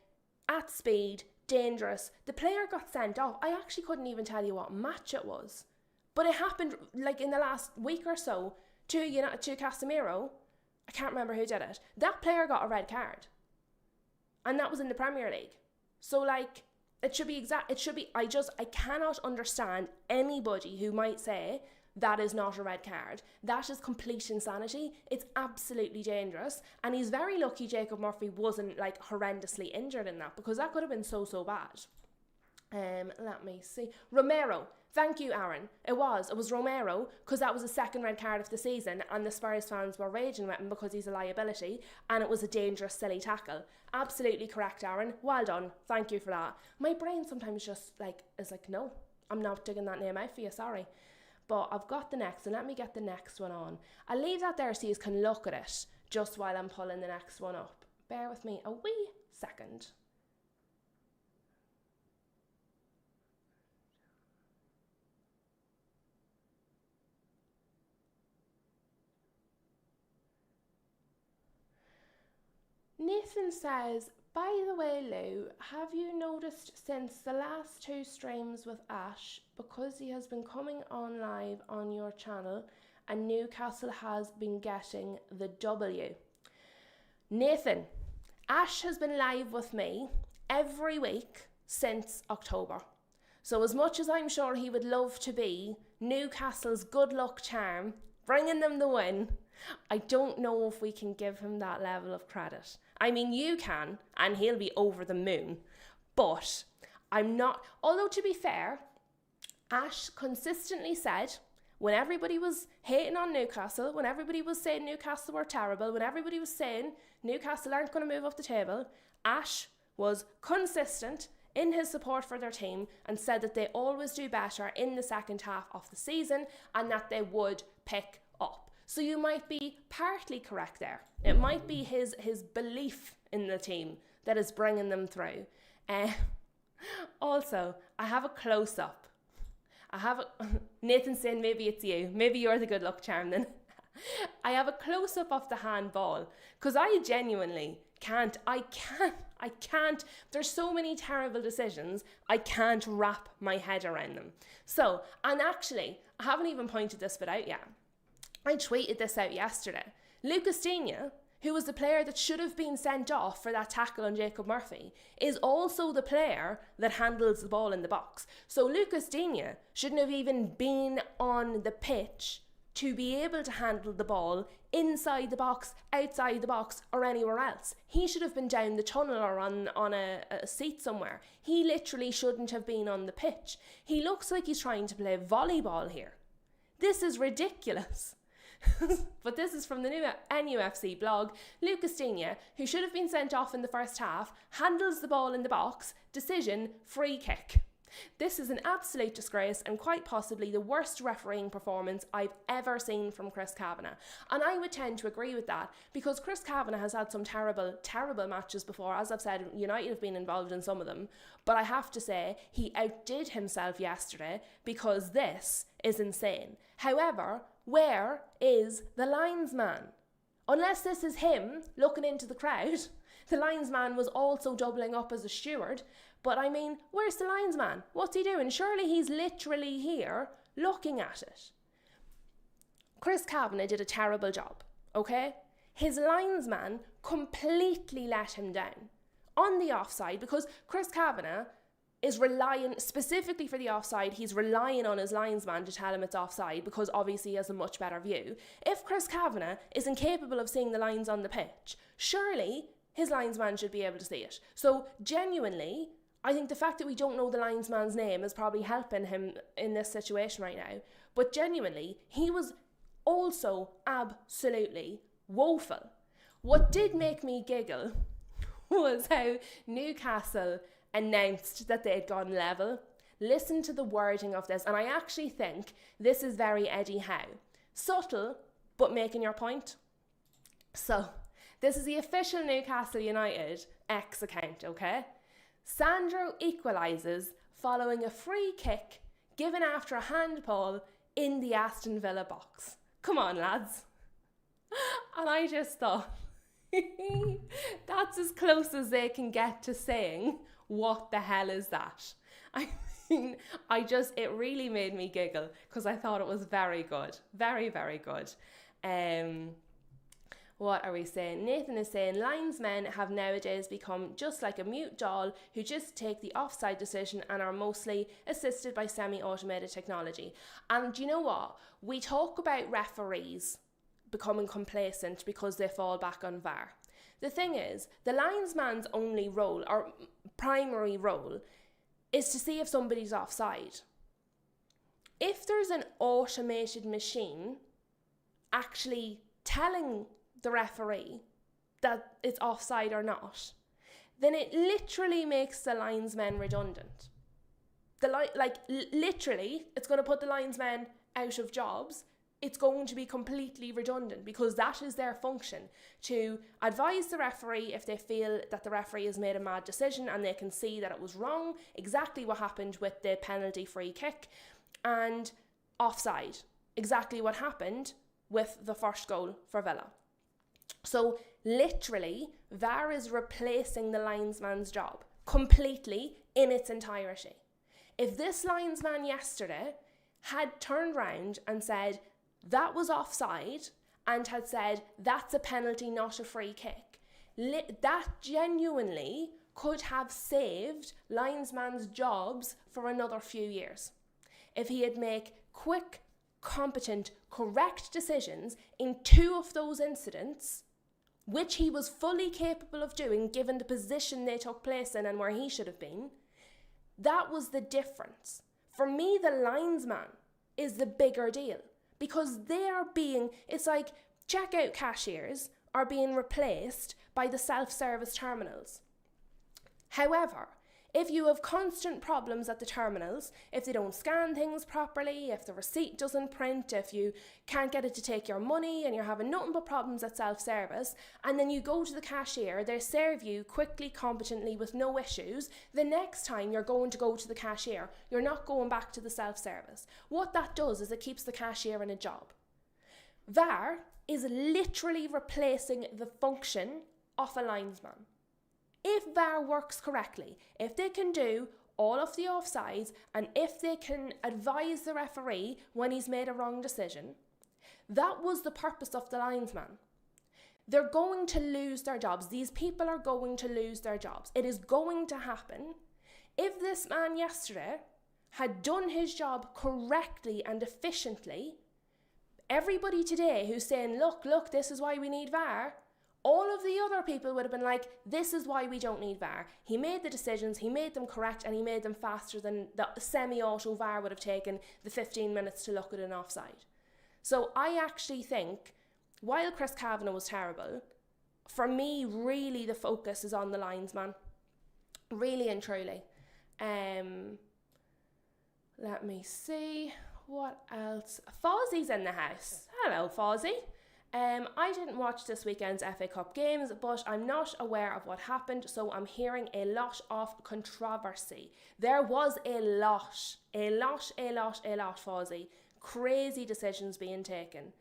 at speed, dangerous. The player got sent off. I actually couldn't even tell you what match it was, but it happened like in the last week or so to Casemiro. I can't remember who did it. That player got a red card, and that was in the Premier League. So like, it should be exact. It should be. I cannot understand anybody who might say that is not a red card. That is complete insanity. It's absolutely dangerous. And he's very lucky Jacob Murphy wasn't like horrendously injured in that, because that could have been so bad. Let me see. Romero. Thank you, Aaron. It was Romero, because that was the second red card of the season, and the Spurs fans were raging with him because he's a liability, and it was a dangerous, silly tackle. Absolutely correct, Aaron. Well done. Thank you for that. My brain sometimes just is like, no, I'm not digging that name out for you, sorry. But I've got the next, and let me get the next one on. I'll leave that there so you can look at it just while I'm pulling the next one up. Bear with me a wee second. Nathan says, by the way, Lou, have you noticed since the last 2 streams with Ash, because he has been coming on live on your channel and Newcastle has been getting the W? Nathan, Ash has been live with me every week since October. So as much as I'm sure he would love to be Newcastle's good luck charm, bringing them the win, I don't know if we can give him that level of credit. I mean, you can, and he'll be over the moon, but I'm not. Although, to be fair, Ash consistently said, when everybody was hating on Newcastle, when everybody was saying Newcastle were terrible, when everybody was saying Newcastle aren't going to move up the table, Ash was consistent in his support for their team and said that they always do better in the second half of the season and that they would pick up. So you might be partly correct there. It might be his belief in the team that is bringing them through. Also, I have a close-up. Nathan's saying maybe it's you. Maybe you're the good luck charm then. I have a close-up of the handball, because I genuinely can't. There's so many terrible decisions, I can't wrap my head around them. So, and actually, I haven't even pointed this bit out yet. I tweeted this out yesterday. Lucas Digne, who was the player that should have been sent off for that tackle on Jacob Murphy, is also the player that handles the ball in the box. So Lucas Digne shouldn't have even been on the pitch to be able to handle the ball inside the box, outside the box, or anywhere else. He should have been down the tunnel or on a seat somewhere. He literally shouldn't have been on the pitch. He looks like he's trying to play volleyball here. This is ridiculous. But this is from the new NUFC blog. Lucas Digne, who should have been sent off in the first half, handles the ball in the box. Decision, free kick. This is an absolute disgrace and quite possibly the worst refereeing performance I've ever seen from Chris Kavanagh. And I would tend to agree with that because Chris Kavanagh has had some terrible, terrible matches before. As I've said, United have been involved in some of them. But I have to say, he outdid himself yesterday because this is insane. However, where is the linesman? Unless this is him looking into the crowd. The linesman was also doubling up as a steward. But I mean, where's the linesman? What's he doing? Surely he's literally here looking at it. Chris Kavanagh did a terrible job, okay? His linesman completely let him down on the offside because Chris Kavanagh is reliant, specifically for the offside, he's relying on his linesman to tell him it's offside because obviously he has a much better view. If Chris Kavanagh is incapable of seeing the lines on the pitch, surely his linesman should be able to see it. So genuinely, I think the fact that we don't know the linesman's name is probably helping him in this situation right now. But genuinely, he was also absolutely woeful. What did make me giggle was how Newcastle announced that they had gone level. Listen to the wording of this, and I actually think this is very Eddie Howe. Subtle, but making your point. So, this is the official Newcastle United X account, okay? Sandro equalises following a free kick given after a handball in the Aston Villa box. Come on, lads. And I just thought, that's as close as they can get to saying, what the hell is that? I mean, it really made me giggle because I thought it was very good. Very, very good. What are we saying? Nathan is saying, linesmen have nowadays become just like a mute doll who just take the offside decision and are mostly assisted by semi-automated technology. And you know what? We talk about referees becoming complacent because they fall back on VAR. The thing is, the linesman's only role, or primary role, is to see if somebody's offside. If there's an automated machine actually telling the referee that it's offside or not, then it literally makes the linesmen redundant. Literally, it's going to put the linesmen out of jobs. It's going to be completely redundant because that is their function, to advise the referee if they feel that the referee has made a mad decision and they can see that it was wrong, exactly what happened with the penalty free kick, and offside, exactly what happened with the first goal for Villa. So literally, VAR is replacing the linesman's job completely in its entirety. If this linesman yesterday had turned round and said that was offside and had said that's a penalty, not a free kick, that genuinely could have saved linesman's jobs for another few years. If he had made quick, competent, correct decisions in 2 of those incidents, which he was fully capable of doing given the position they took place in and where he should have been, that was the difference. For me, the linesman is the bigger deal because it's like checkout cashiers are being replaced by the self-service terminals. However, if you have constant problems at the terminals, if they don't scan things properly, if the receipt doesn't print, if you can't get it to take your money and you're having nothing but problems at self-service, and then you go to the cashier, they serve you quickly, competently with no issues, the next time you're going to go to the cashier, you're not going back to the self-service. What that does is it keeps the cashier in a job. VAR is literally replacing the function of a linesman. If VAR works correctly, if they can do all of the offsides and if they can advise the referee when he's made a wrong decision, that was the purpose of the linesman. They're going to lose their jobs. These people are going to lose their jobs. It is going to happen. If this man yesterday had done his job correctly and efficiently, everybody today who's saying, look, this is why we need VAR, all of the other people would have been like, this is why we don't need VAR. He made the decisions, he made them correct, and he made them faster than the semi-auto VAR would have taken the 15 minutes to look at an offside. So I actually think, while Chris Kavanagh was terrible, for me, really the focus is on the linesman. Really and truly. Let me see. What else? Fozzie's in the house. Hello, Fozzie. I didn't watch this weekend's FA Cup games, but I'm not aware of what happened, so I'm hearing a lot of controversy. There was a lot, Fozzie. Crazy decisions being taken.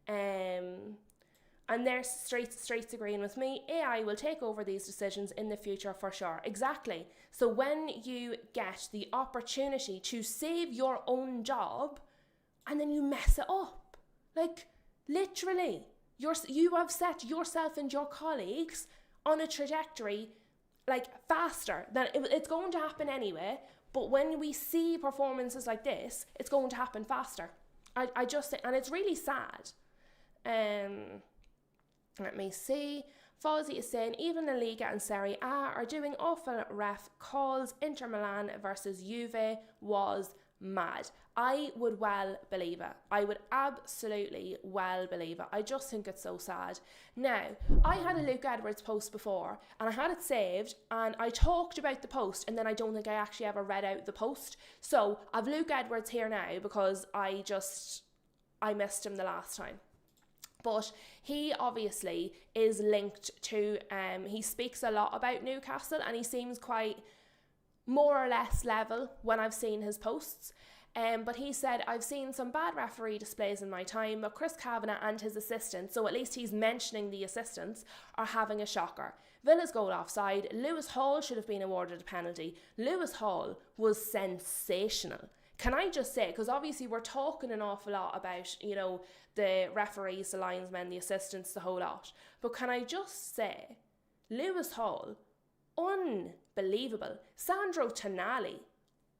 And there's Streets agreeing with me. AI will take over these decisions in the future for sure. Exactly. So when you get the opportunity to save your own job and then you mess it up, like literally, you have set yourself and your colleagues on a trajectory like faster than it's going to happen anyway. But when we see performances like this, it's going to happen faster. I just think, and it's really sad. Let me see. Fozzie is saying even the Liga and Serie A are doing awful ref calls. Inter Milan versus Juve was mad. I would well believe it. I would absolutely well believe it. I just think it's so sad. Now, I had a Luke Edwards post before and I had it saved and I talked about the post and then I don't think I actually ever read out the post. So I've Luke Edwards here now because I missed him the last time. But he obviously is linked to, he speaks a lot about Newcastle and he seems quite more or less level when I've seen his posts. But he said, I've seen some bad referee displays in my time, but Chris Kavanagh and his assistant, so at least he's mentioning the assistants, are having a shocker. Villa's goal offside. Lewis Hall should have been awarded a penalty. Lewis Hall was sensational. Can I just say, because obviously we're talking an awful lot about, the referees, the linesmen, the assistants, the whole lot. But can I just say, Lewis Hall, unbelievable. Sandro Tonali,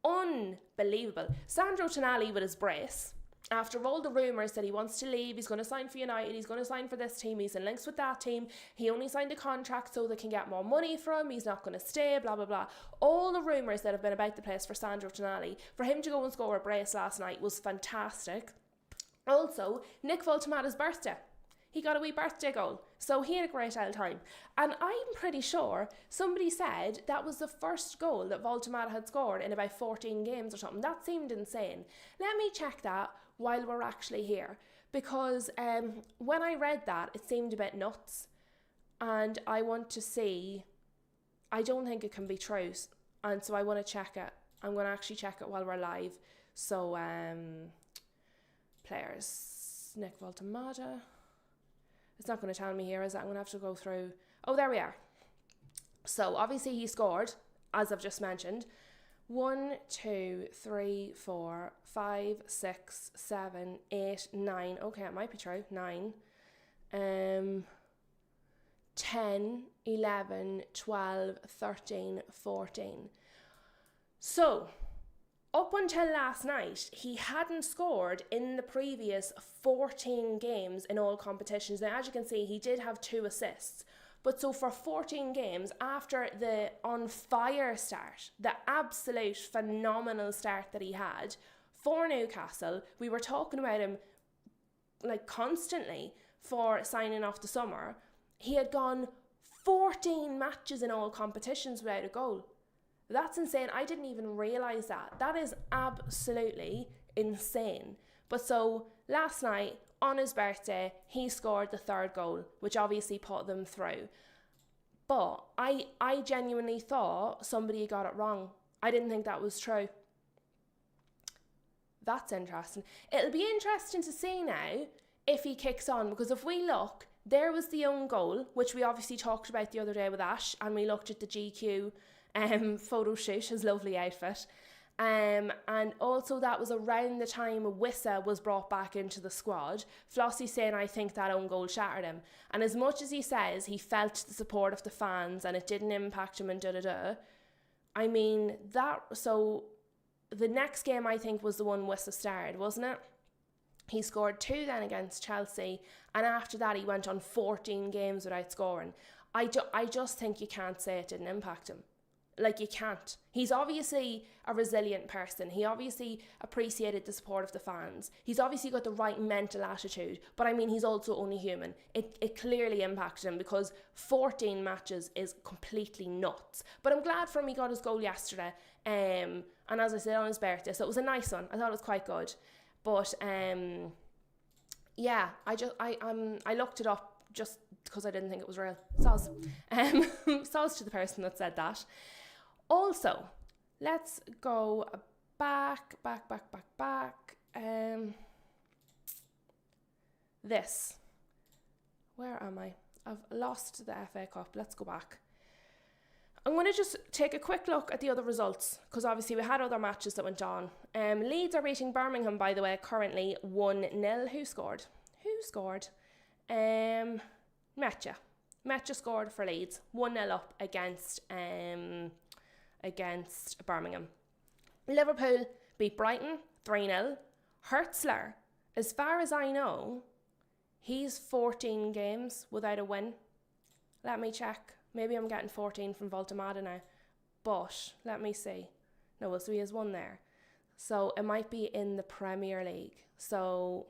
unbelievable. Sandro Tonali with his brace, after all the rumours that he wants to leave, he's going to sign for United, he's going to sign for this team, he's in links with that team, he only signed a contract so they can get more money from him, he's not going to stay, blah, blah, blah. All the rumours that have been about the place for Sandro Tonali, for him to go and score a brace last night was fantastic. Also, Nick Voltemata's birthday. He got a wee birthday goal, so he had a great old time. And I'm pretty sure somebody said that was the first goal that Voltemata had scored in about 14 games or something. That seemed insane. Let me check that while we're actually here, because when I read that, it seemed a bit nuts. And I want to see, I don't think it can be true, and so I want to check it. I'm going to actually check it while we're live. So, players, Nick Voltemata. It's not going to tell me here, is it? I'm going to have to go through. Oh, there we are. So, obviously he scored, as I've just mentioned. 1, 2, 3, 4, 5, 6, 7, 8, 9. Okay, it might be true. 9. 10, 11, 12, 13, 14. So, up until last night, he hadn't scored in the previous 14 games in all competitions. Now, as you can see, he did have 2 assists. But so for 14 games, after the on-fire start, the absolute phenomenal start that he had for Newcastle, we were talking about him like constantly for signing off the summer. He had gone 14 matches in all competitions without a goal. That's insane. I didn't even realise that. That is absolutely insane. But so last night, on his birthday, he scored the 3rd goal, which obviously put them through. But I genuinely thought somebody got it wrong. I didn't think that was true. That's interesting. It'll be interesting to see now if he kicks on, because if we look, there was the own goal, which we obviously talked about the other day with Ash, and we looked at the GQ photo shoot, his lovely outfit. And also that was around the time Wissa was brought back into the squad. Flossie saying, I think that own goal shattered him. And as much as he says he felt the support of the fans and it didn't impact him and I mean, so the next game I think was the one Wissa starred, wasn't it? He scored 2 then against Chelsea, and after that he went on 14 games without scoring. I just think you can't say it didn't impact him. Like, you can't. He's obviously a resilient person. He obviously appreciated the support of the fans. He's obviously got the right mental attitude. But I mean, he's also only human. It clearly impacted him, because 14 matches is completely nuts. But I'm glad for him he got his goal yesterday. And as I said, on his birthday. So it was a nice one. I thought it was quite good. But yeah, I looked it up just because I didn't think it was real. Soz. Soz to the person that said that. Also, let's go back. This. Where am I? I've lost the FA Cup. Let's go back. I'm going to just take a quick look at the other results, because obviously we had other matches that went on. Leeds are beating Birmingham, by the way, currently 1-0. Who scored? Metja. Metja scored for Leeds. 1-0 up against Birmingham. Liverpool beat Brighton 3-0. Hertzler, as far as I know, he's 14 games without a win. Let me check. Maybe I'm getting 14 from Voltemada now. But let me see. No, so he has one there. So it might be in the Premier League. So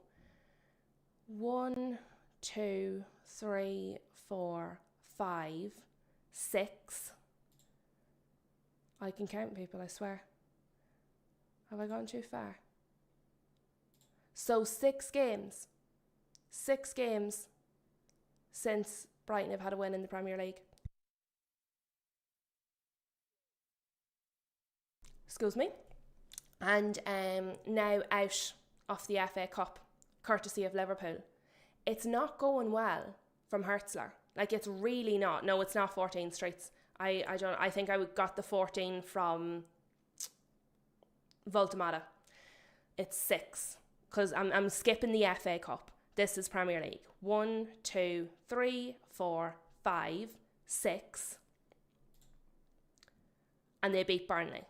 1, 2, 3, 4, 5, 6. I can count people, I swear. Have I gone too far? So 6 games. 6 games since Brighton have had a win in the Premier League. Excuse me. And now out of the FA Cup, courtesy of Liverpool. It's not going well from Hertzler. Like, it's really not. No, it's not 14 streets. I think I got the 14 from Voltemada. It's 6. Because I'm skipping the FA Cup. This is Premier League. 1, 2, 3, 4, 5, 6. And they beat Burnley.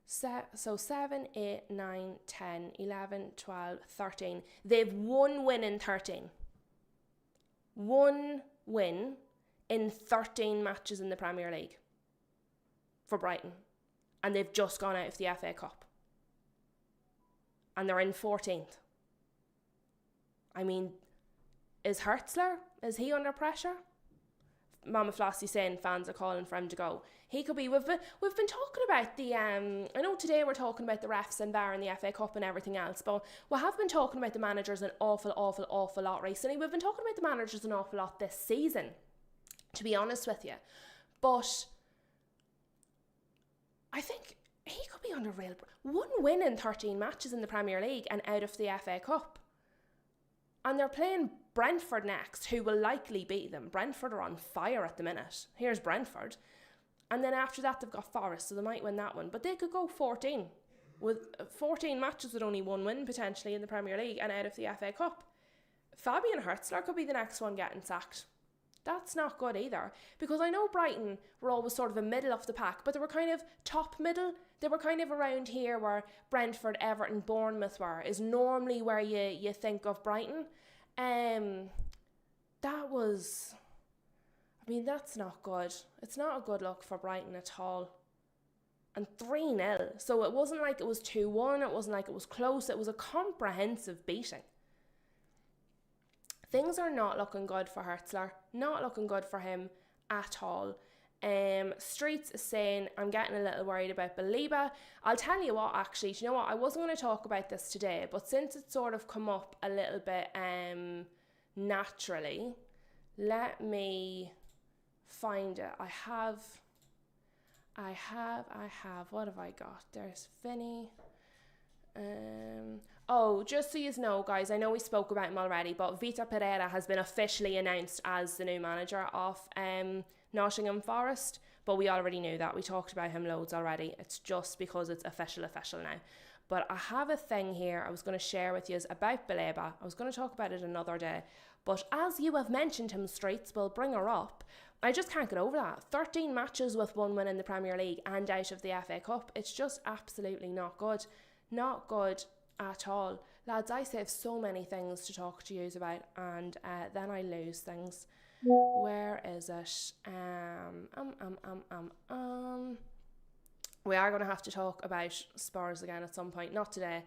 So 7, 8, 9, 10, 11, 12, 13. They've 1 win in 13. 1 win in 13 matches in the Premier League for Brighton. And they've just gone out of the FA Cup. And they're in 14th. I mean, is Hertzler, is he under pressure? Mama Flossie saying fans are calling for him to go. He could be. We've been talking about the I know today we're talking about the refs and VAR and the FA Cup and everything else, but we have been talking about the managers an awful lot recently. We've been talking about the managers an awful lot this season, to be honest with you. But I think he could be under real 1 win in 13 matches in the Premier League and out of the FA Cup. And they're playing Brentford next, who will likely beat them. Brentford are on fire at the minute. Here's Brentford. And then after that, they've got Forest, so they might win that one. But they could go 14, with 14 matches with only 1 win potentially in the Premier League and out of the FA Cup. Fabian Hertzler could be the next one getting sacked. That's not good either. Because I know Brighton were always sort of a middle of the pack, but they were kind of top middle. They were kind of around here where Brentford, Everton, Bournemouth were, is normally where you think of Brighton. That's not good. It's not a good look for Brighton at all. And 3-0. So it wasn't like it was 2-1. It wasn't like it was close. It was a comprehensive beating. Things are not looking good for Hertzler. Not looking good for him at all. Streets is saying, I'm getting a little worried about Baliba. I'll tell you what, actually, do you know what? I wasn't going to talk about this today, but since it's sort of come up a little bit naturally, let me find it. I have, what have I got? There's Vinny. Just so you know, guys, I know we spoke about him already, but Vitor Pereira has been officially announced as the new manager of Nottingham Forest, but we already knew that. We talked about him loads already. It's just because it's official now. But I have a thing here I was going to share with you about Baleba. I was going to talk about it another day, but as you have mentioned him, Streets, we'll bring her up. I just can't get over that. 13 matches with 1 win in the Premier League and out of the FA Cup. It's just absolutely not good. Not good at all. Lads, I have so many things to talk to you about, and then I lose things. Where is it? We are going to have to talk about Spurs again at some point. Not today,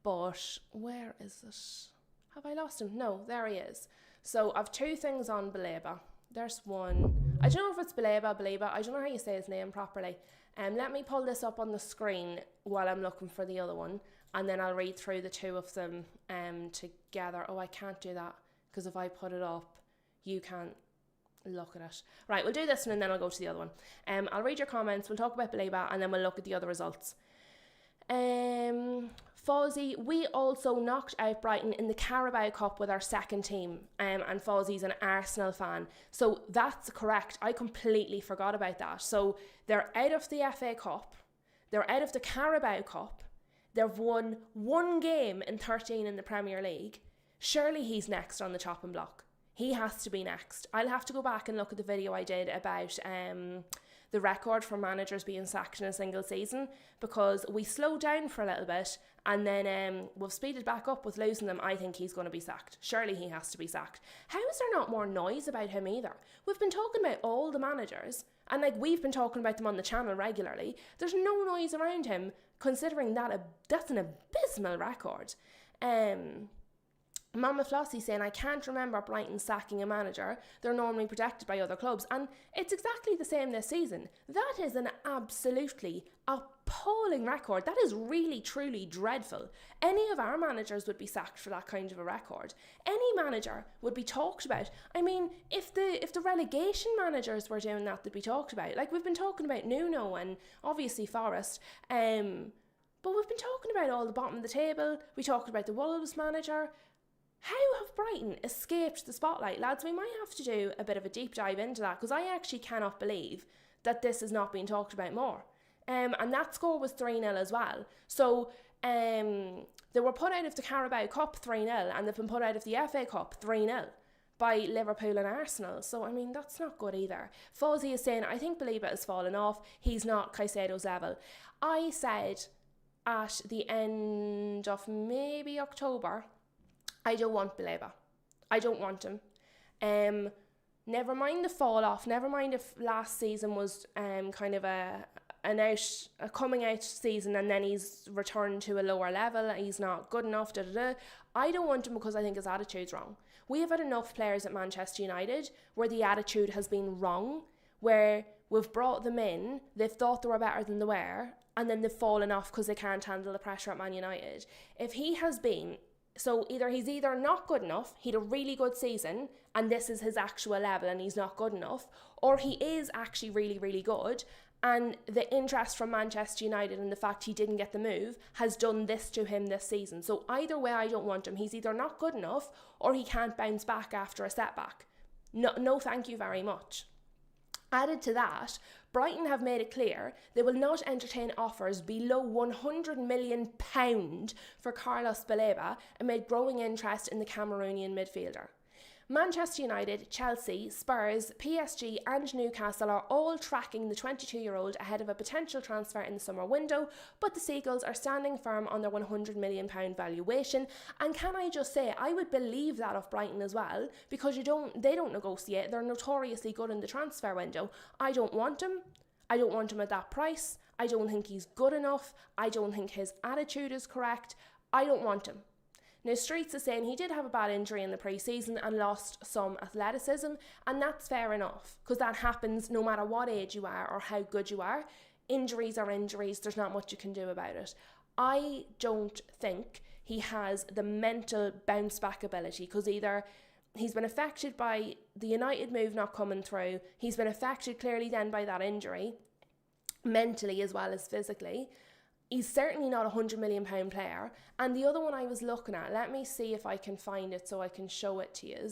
but where is it? Have I lost him? No, there he is. So I've two things on Baleba. There's one. I don't know if it's Baleba. I don't know how you say his name properly. Let me pull this up on the screen while I'm looking for the other one, and then I'll read through the two of them together. Oh, I can't do that because if I put it up, you can't look at it. Right, we'll do this one and then I'll go to the other one. I'll read your comments, we'll talk about Baleba, and then we'll look at the other results. Fozzie, we also knocked out Brighton in the Carabao Cup with our second team, and Fozzie's an Arsenal fan, so that's correct. I completely forgot about that. So they're out of the FA Cup, they're out of the Carabao Cup, they've won one game in 13 in the Premier League. Surely he's next on the chopping block. He has to be next. I'll have to go back and look at the video I did about the record for managers being sacked in a single season, because we slowed down for a little bit and then we've speeded back up with losing them. I think he's going to be sacked. Surely he has to be sacked. How is there not more noise about him either? We've been talking about all the managers, and we've been talking about them on the channel regularly. There's no noise around him, considering that's an abysmal record. Mama Flossie saying, I can't remember Brighton sacking a manager. They're normally protected by other clubs. And it's exactly the same this season. That is an absolutely appalling record. That is really, truly dreadful. Any of our managers would be sacked for that kind of a record. Any manager would be talked about. I mean, if the relegation managers were doing that, they'd be talked about. We've been talking about Nuno and obviously Forest. But we've been talking about all the bottom of the table. We talked about the Wolves manager. How have Brighton escaped the spotlight? Lads, we might have to do a bit of a deep dive into that, because I actually cannot believe that this is not being talked about more. And that score was 3-0 as well. So they were put out of the Carabao Cup 3-0, and they've been put out of the FA Cup 3-0 by Liverpool and Arsenal. So, I mean, that's not good either. Fozzie is saying, I think Baleba has fallen off. He's not Caicedo's level. I said at the end of maybe October, I don't want Baleba. I don't want him. Never mind the fall off. Never mind if last season was kind of a coming out season and then he's returned to a lower level. He's not good enough. I don't want him because I think his attitude's wrong. We have had enough players at Manchester United where the attitude has been wrong, where we've brought them in, they've thought they were better than they were, and then they've fallen off because they can't handle the pressure at Man United. If he has been... So he's either not good enough, he had a really good season, and this is his actual level and he's not good enough, or he is actually really, really good, and the interest from Manchester United and the fact he didn't get the move has done this to him this season. So either way, I don't want him. He's either not good enough or he can't bounce back after a setback. No, thank you very much. Added to that, Brighton have made it clear they will not entertain offers below £100 million for Carlos Baleba amid growing interest in the Cameroonian midfielder. Manchester United, Chelsea, Spurs, PSG and Newcastle are all tracking the 22-year-old ahead of a potential transfer in the summer window, but the Seagulls are standing firm on their £100 million valuation. And can I just say, I would believe that of Brighton as well, because they don't negotiate. They're notoriously good in the transfer window. I don't want him. I don't want him at that price. I don't think he's good enough. I don't think his attitude is correct. I don't want him. Now, Streets is saying he did have a bad injury in the pre-season and lost some athleticism, and that's fair enough, because that happens no matter what age you are or how good you are. Injuries are injuries, there's not much you can do about it. I don't think he has the mental bounce back ability, because either he's been affected by the United move not coming through, he's been affected clearly then by that injury, mentally as well as physically. He's certainly not a £100 million player. And the other one I was looking at, let me see if I can find it so I can show it to you.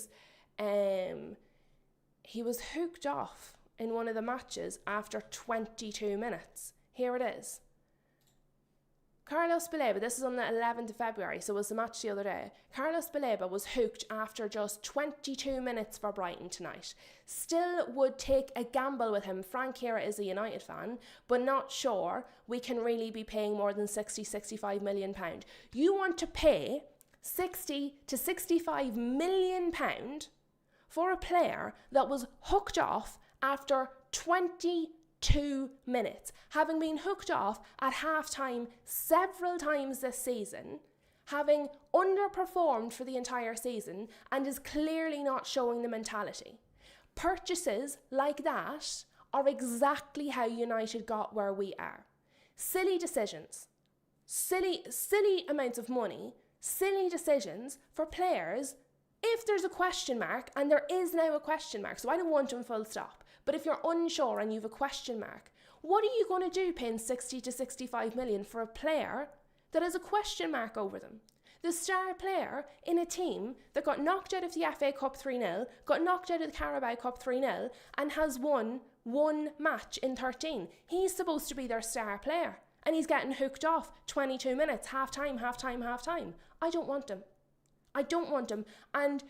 He was hooked off in one of the matches after 22 minutes. Here it is. Carlos Baleba, this is on the 11th of February, so it was the match the other day. Carlos Baleba was hooked after just 22 minutes for Brighton tonight. Still would take a gamble with him. Frank here is a United fan, but not sure we can really be paying more than £60-65 million. You want to pay £60 to £65 million for a player that was hooked off after 22 minutes, having been hooked off at half-time several times this season, having underperformed for the entire season, and is clearly not showing the mentality. Purchases like that are exactly how United got where we are. Silly decisions, silly amounts of money, silly decisions for players. If there's a question mark, and there is now a question mark, so I don't want them full stop, but if you're unsure and you have a question mark, what are you going to do paying 60 to 65 million for a player that has a question mark over them? The star player in a team that got knocked out of the FA Cup 3-0, got knocked out of the Carabao Cup 3-0, and has won one match in 13. He's supposed to be their star player, and he's getting hooked off 22 minutes, half-time. I don't want him. And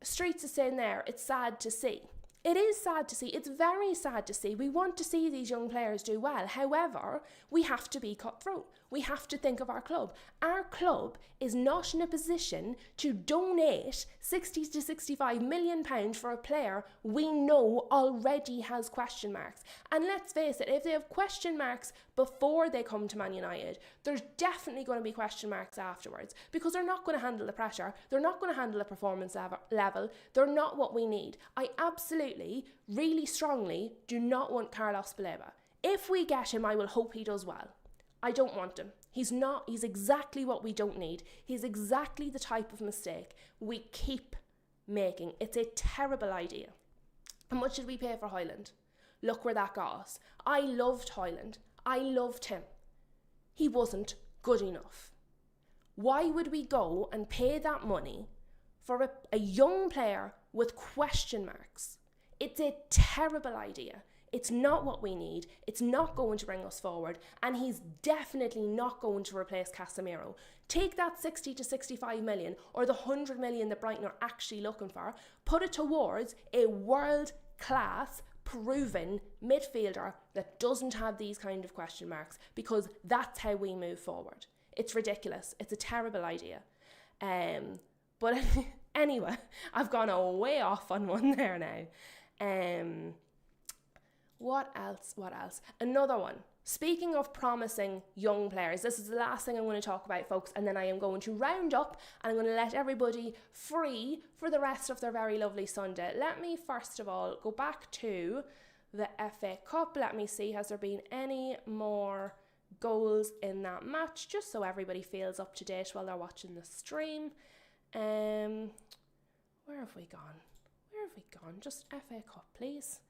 Streets is saying there, it's sad to see. It is sad to see. It's very sad to see. We want to see these young players do well. However, we have to be cutthroat. We have to think of our club. Our club is not in a position to donate 60 to 65 million pounds for a player we know already has question marks. And let's face it, if they have question marks before they come to Man United, there's definitely going to be question marks afterwards, because they're not going to handle the pressure. They're not going to handle the performance level. They're not what we need. I absolutely, really strongly do not want Carlos Baleba. If we get him, I will hope he does well. I don't want him. He's exactly what we don't need. He's exactly the type of mistake we keep making. It's a terrible idea. How much did we pay for Højlund? Look where that got us. I loved Højlund. I loved him. He wasn't good enough. Why would we go and pay that money for a young player with question marks? It's a terrible idea. It's not what we need. It's not going to bring us forward. And he's definitely not going to replace Casemiro. Take that 60 to 65 million or the 100 million that Brighton are actually looking for, put it towards a world-class, proven midfielder that doesn't have these kind of question marks, because that's how we move forward. It's ridiculous. It's a terrible idea. But anyway, I've gone way off on one there now. What else? Another one. Speaking of promising young players, this is the last thing I'm going to talk about, folks, and then I am going to round up and I'm going to let everybody free for the rest of their very lovely Sunday. Let me first of all go back to the FA Cup. Let me see, has there been any more goals in that match, just so everybody feels up to date while they're watching the stream. Where have we gone? Just FA Cup, please.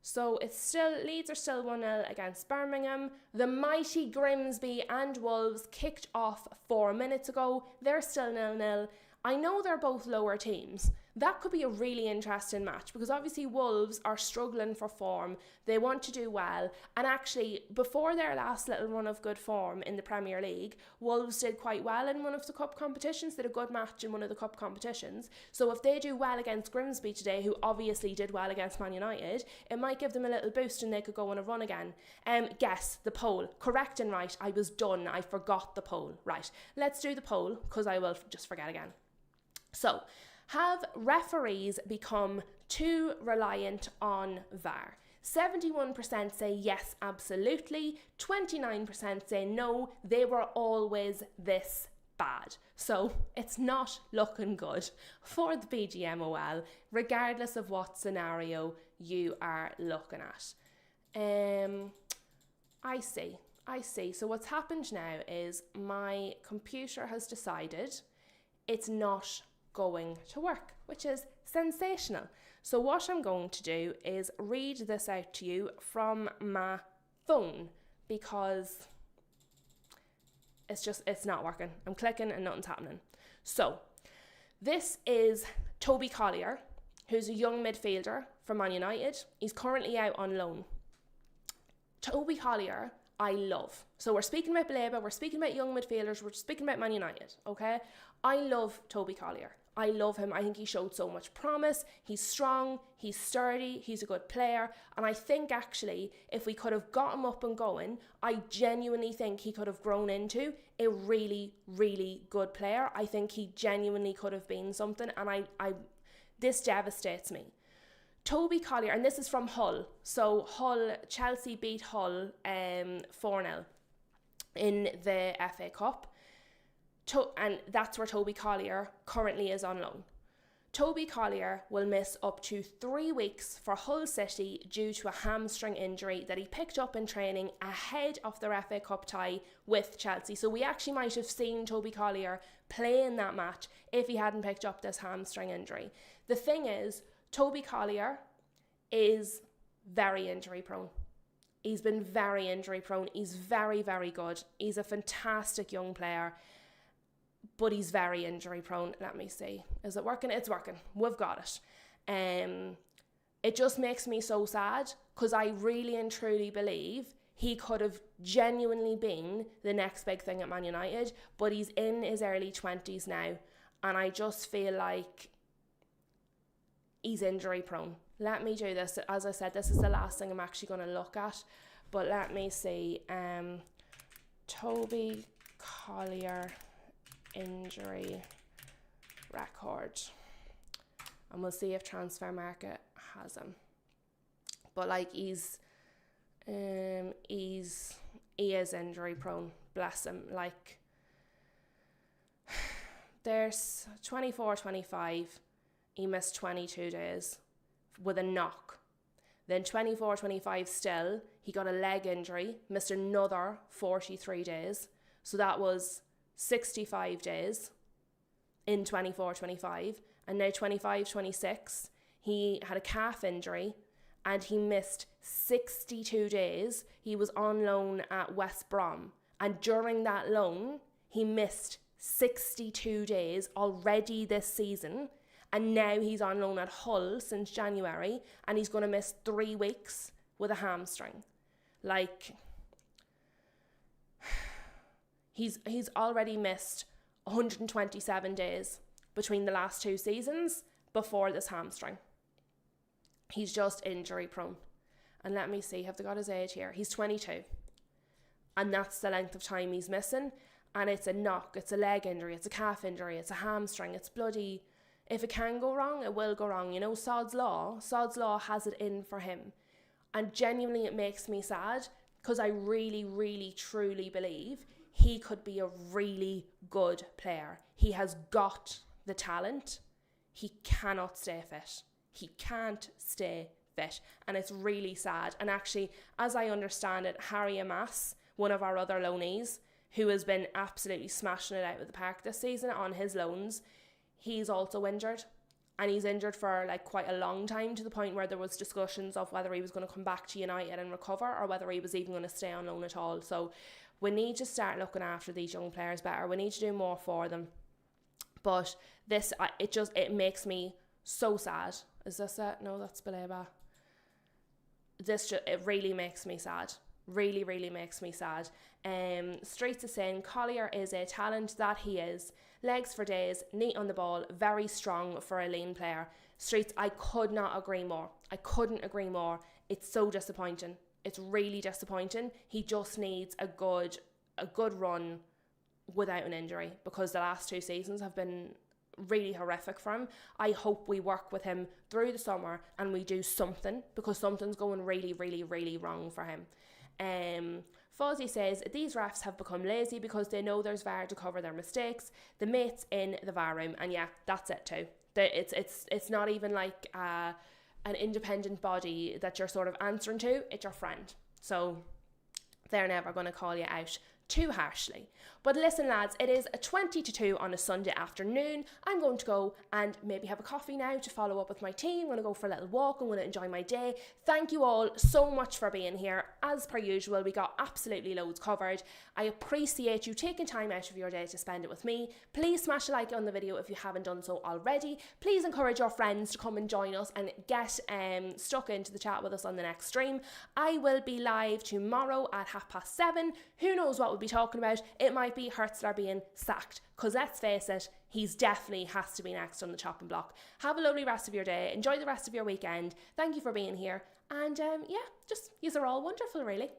So Leeds are still 1-0 against Birmingham. The mighty Grimsby and Wolves kicked off 4 minutes ago. They're still 0-0. I know they're both lower teams. That could be a really interesting match, because obviously Wolves are struggling for form. They want to do well. And actually, before their last little run of good form in the Premier League, Wolves did quite well in one of the cup competitions, did a good match in one of the cup competitions. So if they do well against Grimsby today, who obviously did well against Man United, it might give them a little boost and they could go on a run again. Guess the poll. Correct and right. I was done. I forgot the poll. Right. Let's do the poll, because I will just forget again. So, have referees become too reliant on VAR? 71% say yes, absolutely. 29% say no, they were always this bad. So it's not looking good for the BGMOL, regardless of what scenario you are looking at. I see. So what's happened now is my computer has decided it's not going to work, which is sensational. So what I'm going to do is read this out to you from my phone, because it's not working. I'm clicking and nothing's happening. So this is Toby Collier, who's a young midfielder from Man United. He's currently out on loan. Toby Collier, I love. So we're speaking about Baleba, we're speaking about young midfielders, we're speaking about Man United, okay? I love Toby Collier. I love him. I think he showed so much promise. He's strong, he's sturdy, he's a good player. And I think actually, if we could have got him up and going, I genuinely think he could have grown into a really, really good player. I think he genuinely could have been something. And I This devastates me. Toby Collier, and this is from Hull. So Chelsea beat Hull 4-0 in the FA Cup. And that's where Toby Collier currently is on loan. Toby Collier will miss up to 3 weeks for Hull City due to a hamstring injury that he picked up in training ahead of their FA Cup tie with Chelsea. So we actually might have seen Toby Collier play in that match if he hadn't picked up this hamstring injury. The thing is, Toby Collier is very injury prone. He's been very injury prone. He's very, very good. He's a fantastic young player, but he's very injury prone. Let me see. Is it working? It's working. We've got it. It just makes me so sad because I really and truly believe he could have genuinely been the next big thing at Man United, but he's in his early 20s now, and I just feel like he's injury prone. Let me do this. As I said, this is the last thing I'm actually going to look at, but let me see. Toby Collier injury record, and we'll see if Transfer Market has him. But like he is injury prone, bless him. Like, there's 24-25, he missed 22 days with a knock. Then 24-25 still, he got a leg injury, missed another 43 days. So that was 65 days in 24-25. And now 25-26, he had a calf injury and he missed 62 days. He was on loan at West Brom. And during that loan, he missed 62 days already this season. And now he's on loan at Hull since January, and he's going to miss 3 weeks with a hamstring. Like, he's already missed 127 days between the last 2 seasons before this hamstring. He's just injury prone. And let me see, have they got his age here? He's 22. And that's the length of time he's missing. And it's a knock, it's a leg injury, it's a calf injury, it's a hamstring, it's bloody... If it can go wrong, it will go wrong. You know, Sod's Law has it in for him. And genuinely it makes me sad because I really, really, truly believe he could be a really good player. He has got the talent. He cannot stay fit. He can't stay fit. And it's really sad. And actually, as I understand it, Harry Amas, one of our other loanees, who has been absolutely smashing it out with the park this season on his loans, he's also injured, and he's injured for like quite a long time, to the point where there was discussions of whether he was going to come back to United and recover or whether he was even going to stay on loan at all. So we need to start looking after these young players better. We need to do more for them. But this, it makes me so sad. Is this it? No, that's Baleba. It really makes me sad. Really, really makes me sad. Streets is saying Collier is a talent, that he is. Legs for days, neat on the ball, very strong for a lean player. Streets, I could not agree more. I couldn't agree more. It's so disappointing. It's really disappointing. He just needs a good run without an injury, because the last 2 seasons have been really horrific for him. I hope we work with him through the summer and we do something, because something's going really, really, really wrong for him. Fozzie says, these refs have become lazy because they know there's VAR to cover their mistakes. The mate's in the VAR room, and yeah, that's it too. It's not even like an independent body that you're sort of answering to. It's your friend. So they're never going to call you out too harshly. But listen, lads, it is 1:50 on a Sunday afternoon. I'm going to go and maybe have a coffee now to follow up with my team. I'm going to go for a little walk. I'm going to enjoy my day. Thank you all so much for being here. As per usual, we got absolutely loads covered. I appreciate you taking time out of your day to spend it with me. Please smash a like on the video if you haven't done so already. Please encourage your friends to come and join us and get stuck into the chat with us on the next stream. I will be live tomorrow at 7:30. Who knows what we'll be talking about? It might be Hurtzler being sacked, because let's face it, he's definitely has to be next on the chopping block. Have a lovely rest of your day. Enjoy the rest of your weekend. Thank you for being here. And yeah, just, yous are all wonderful, really.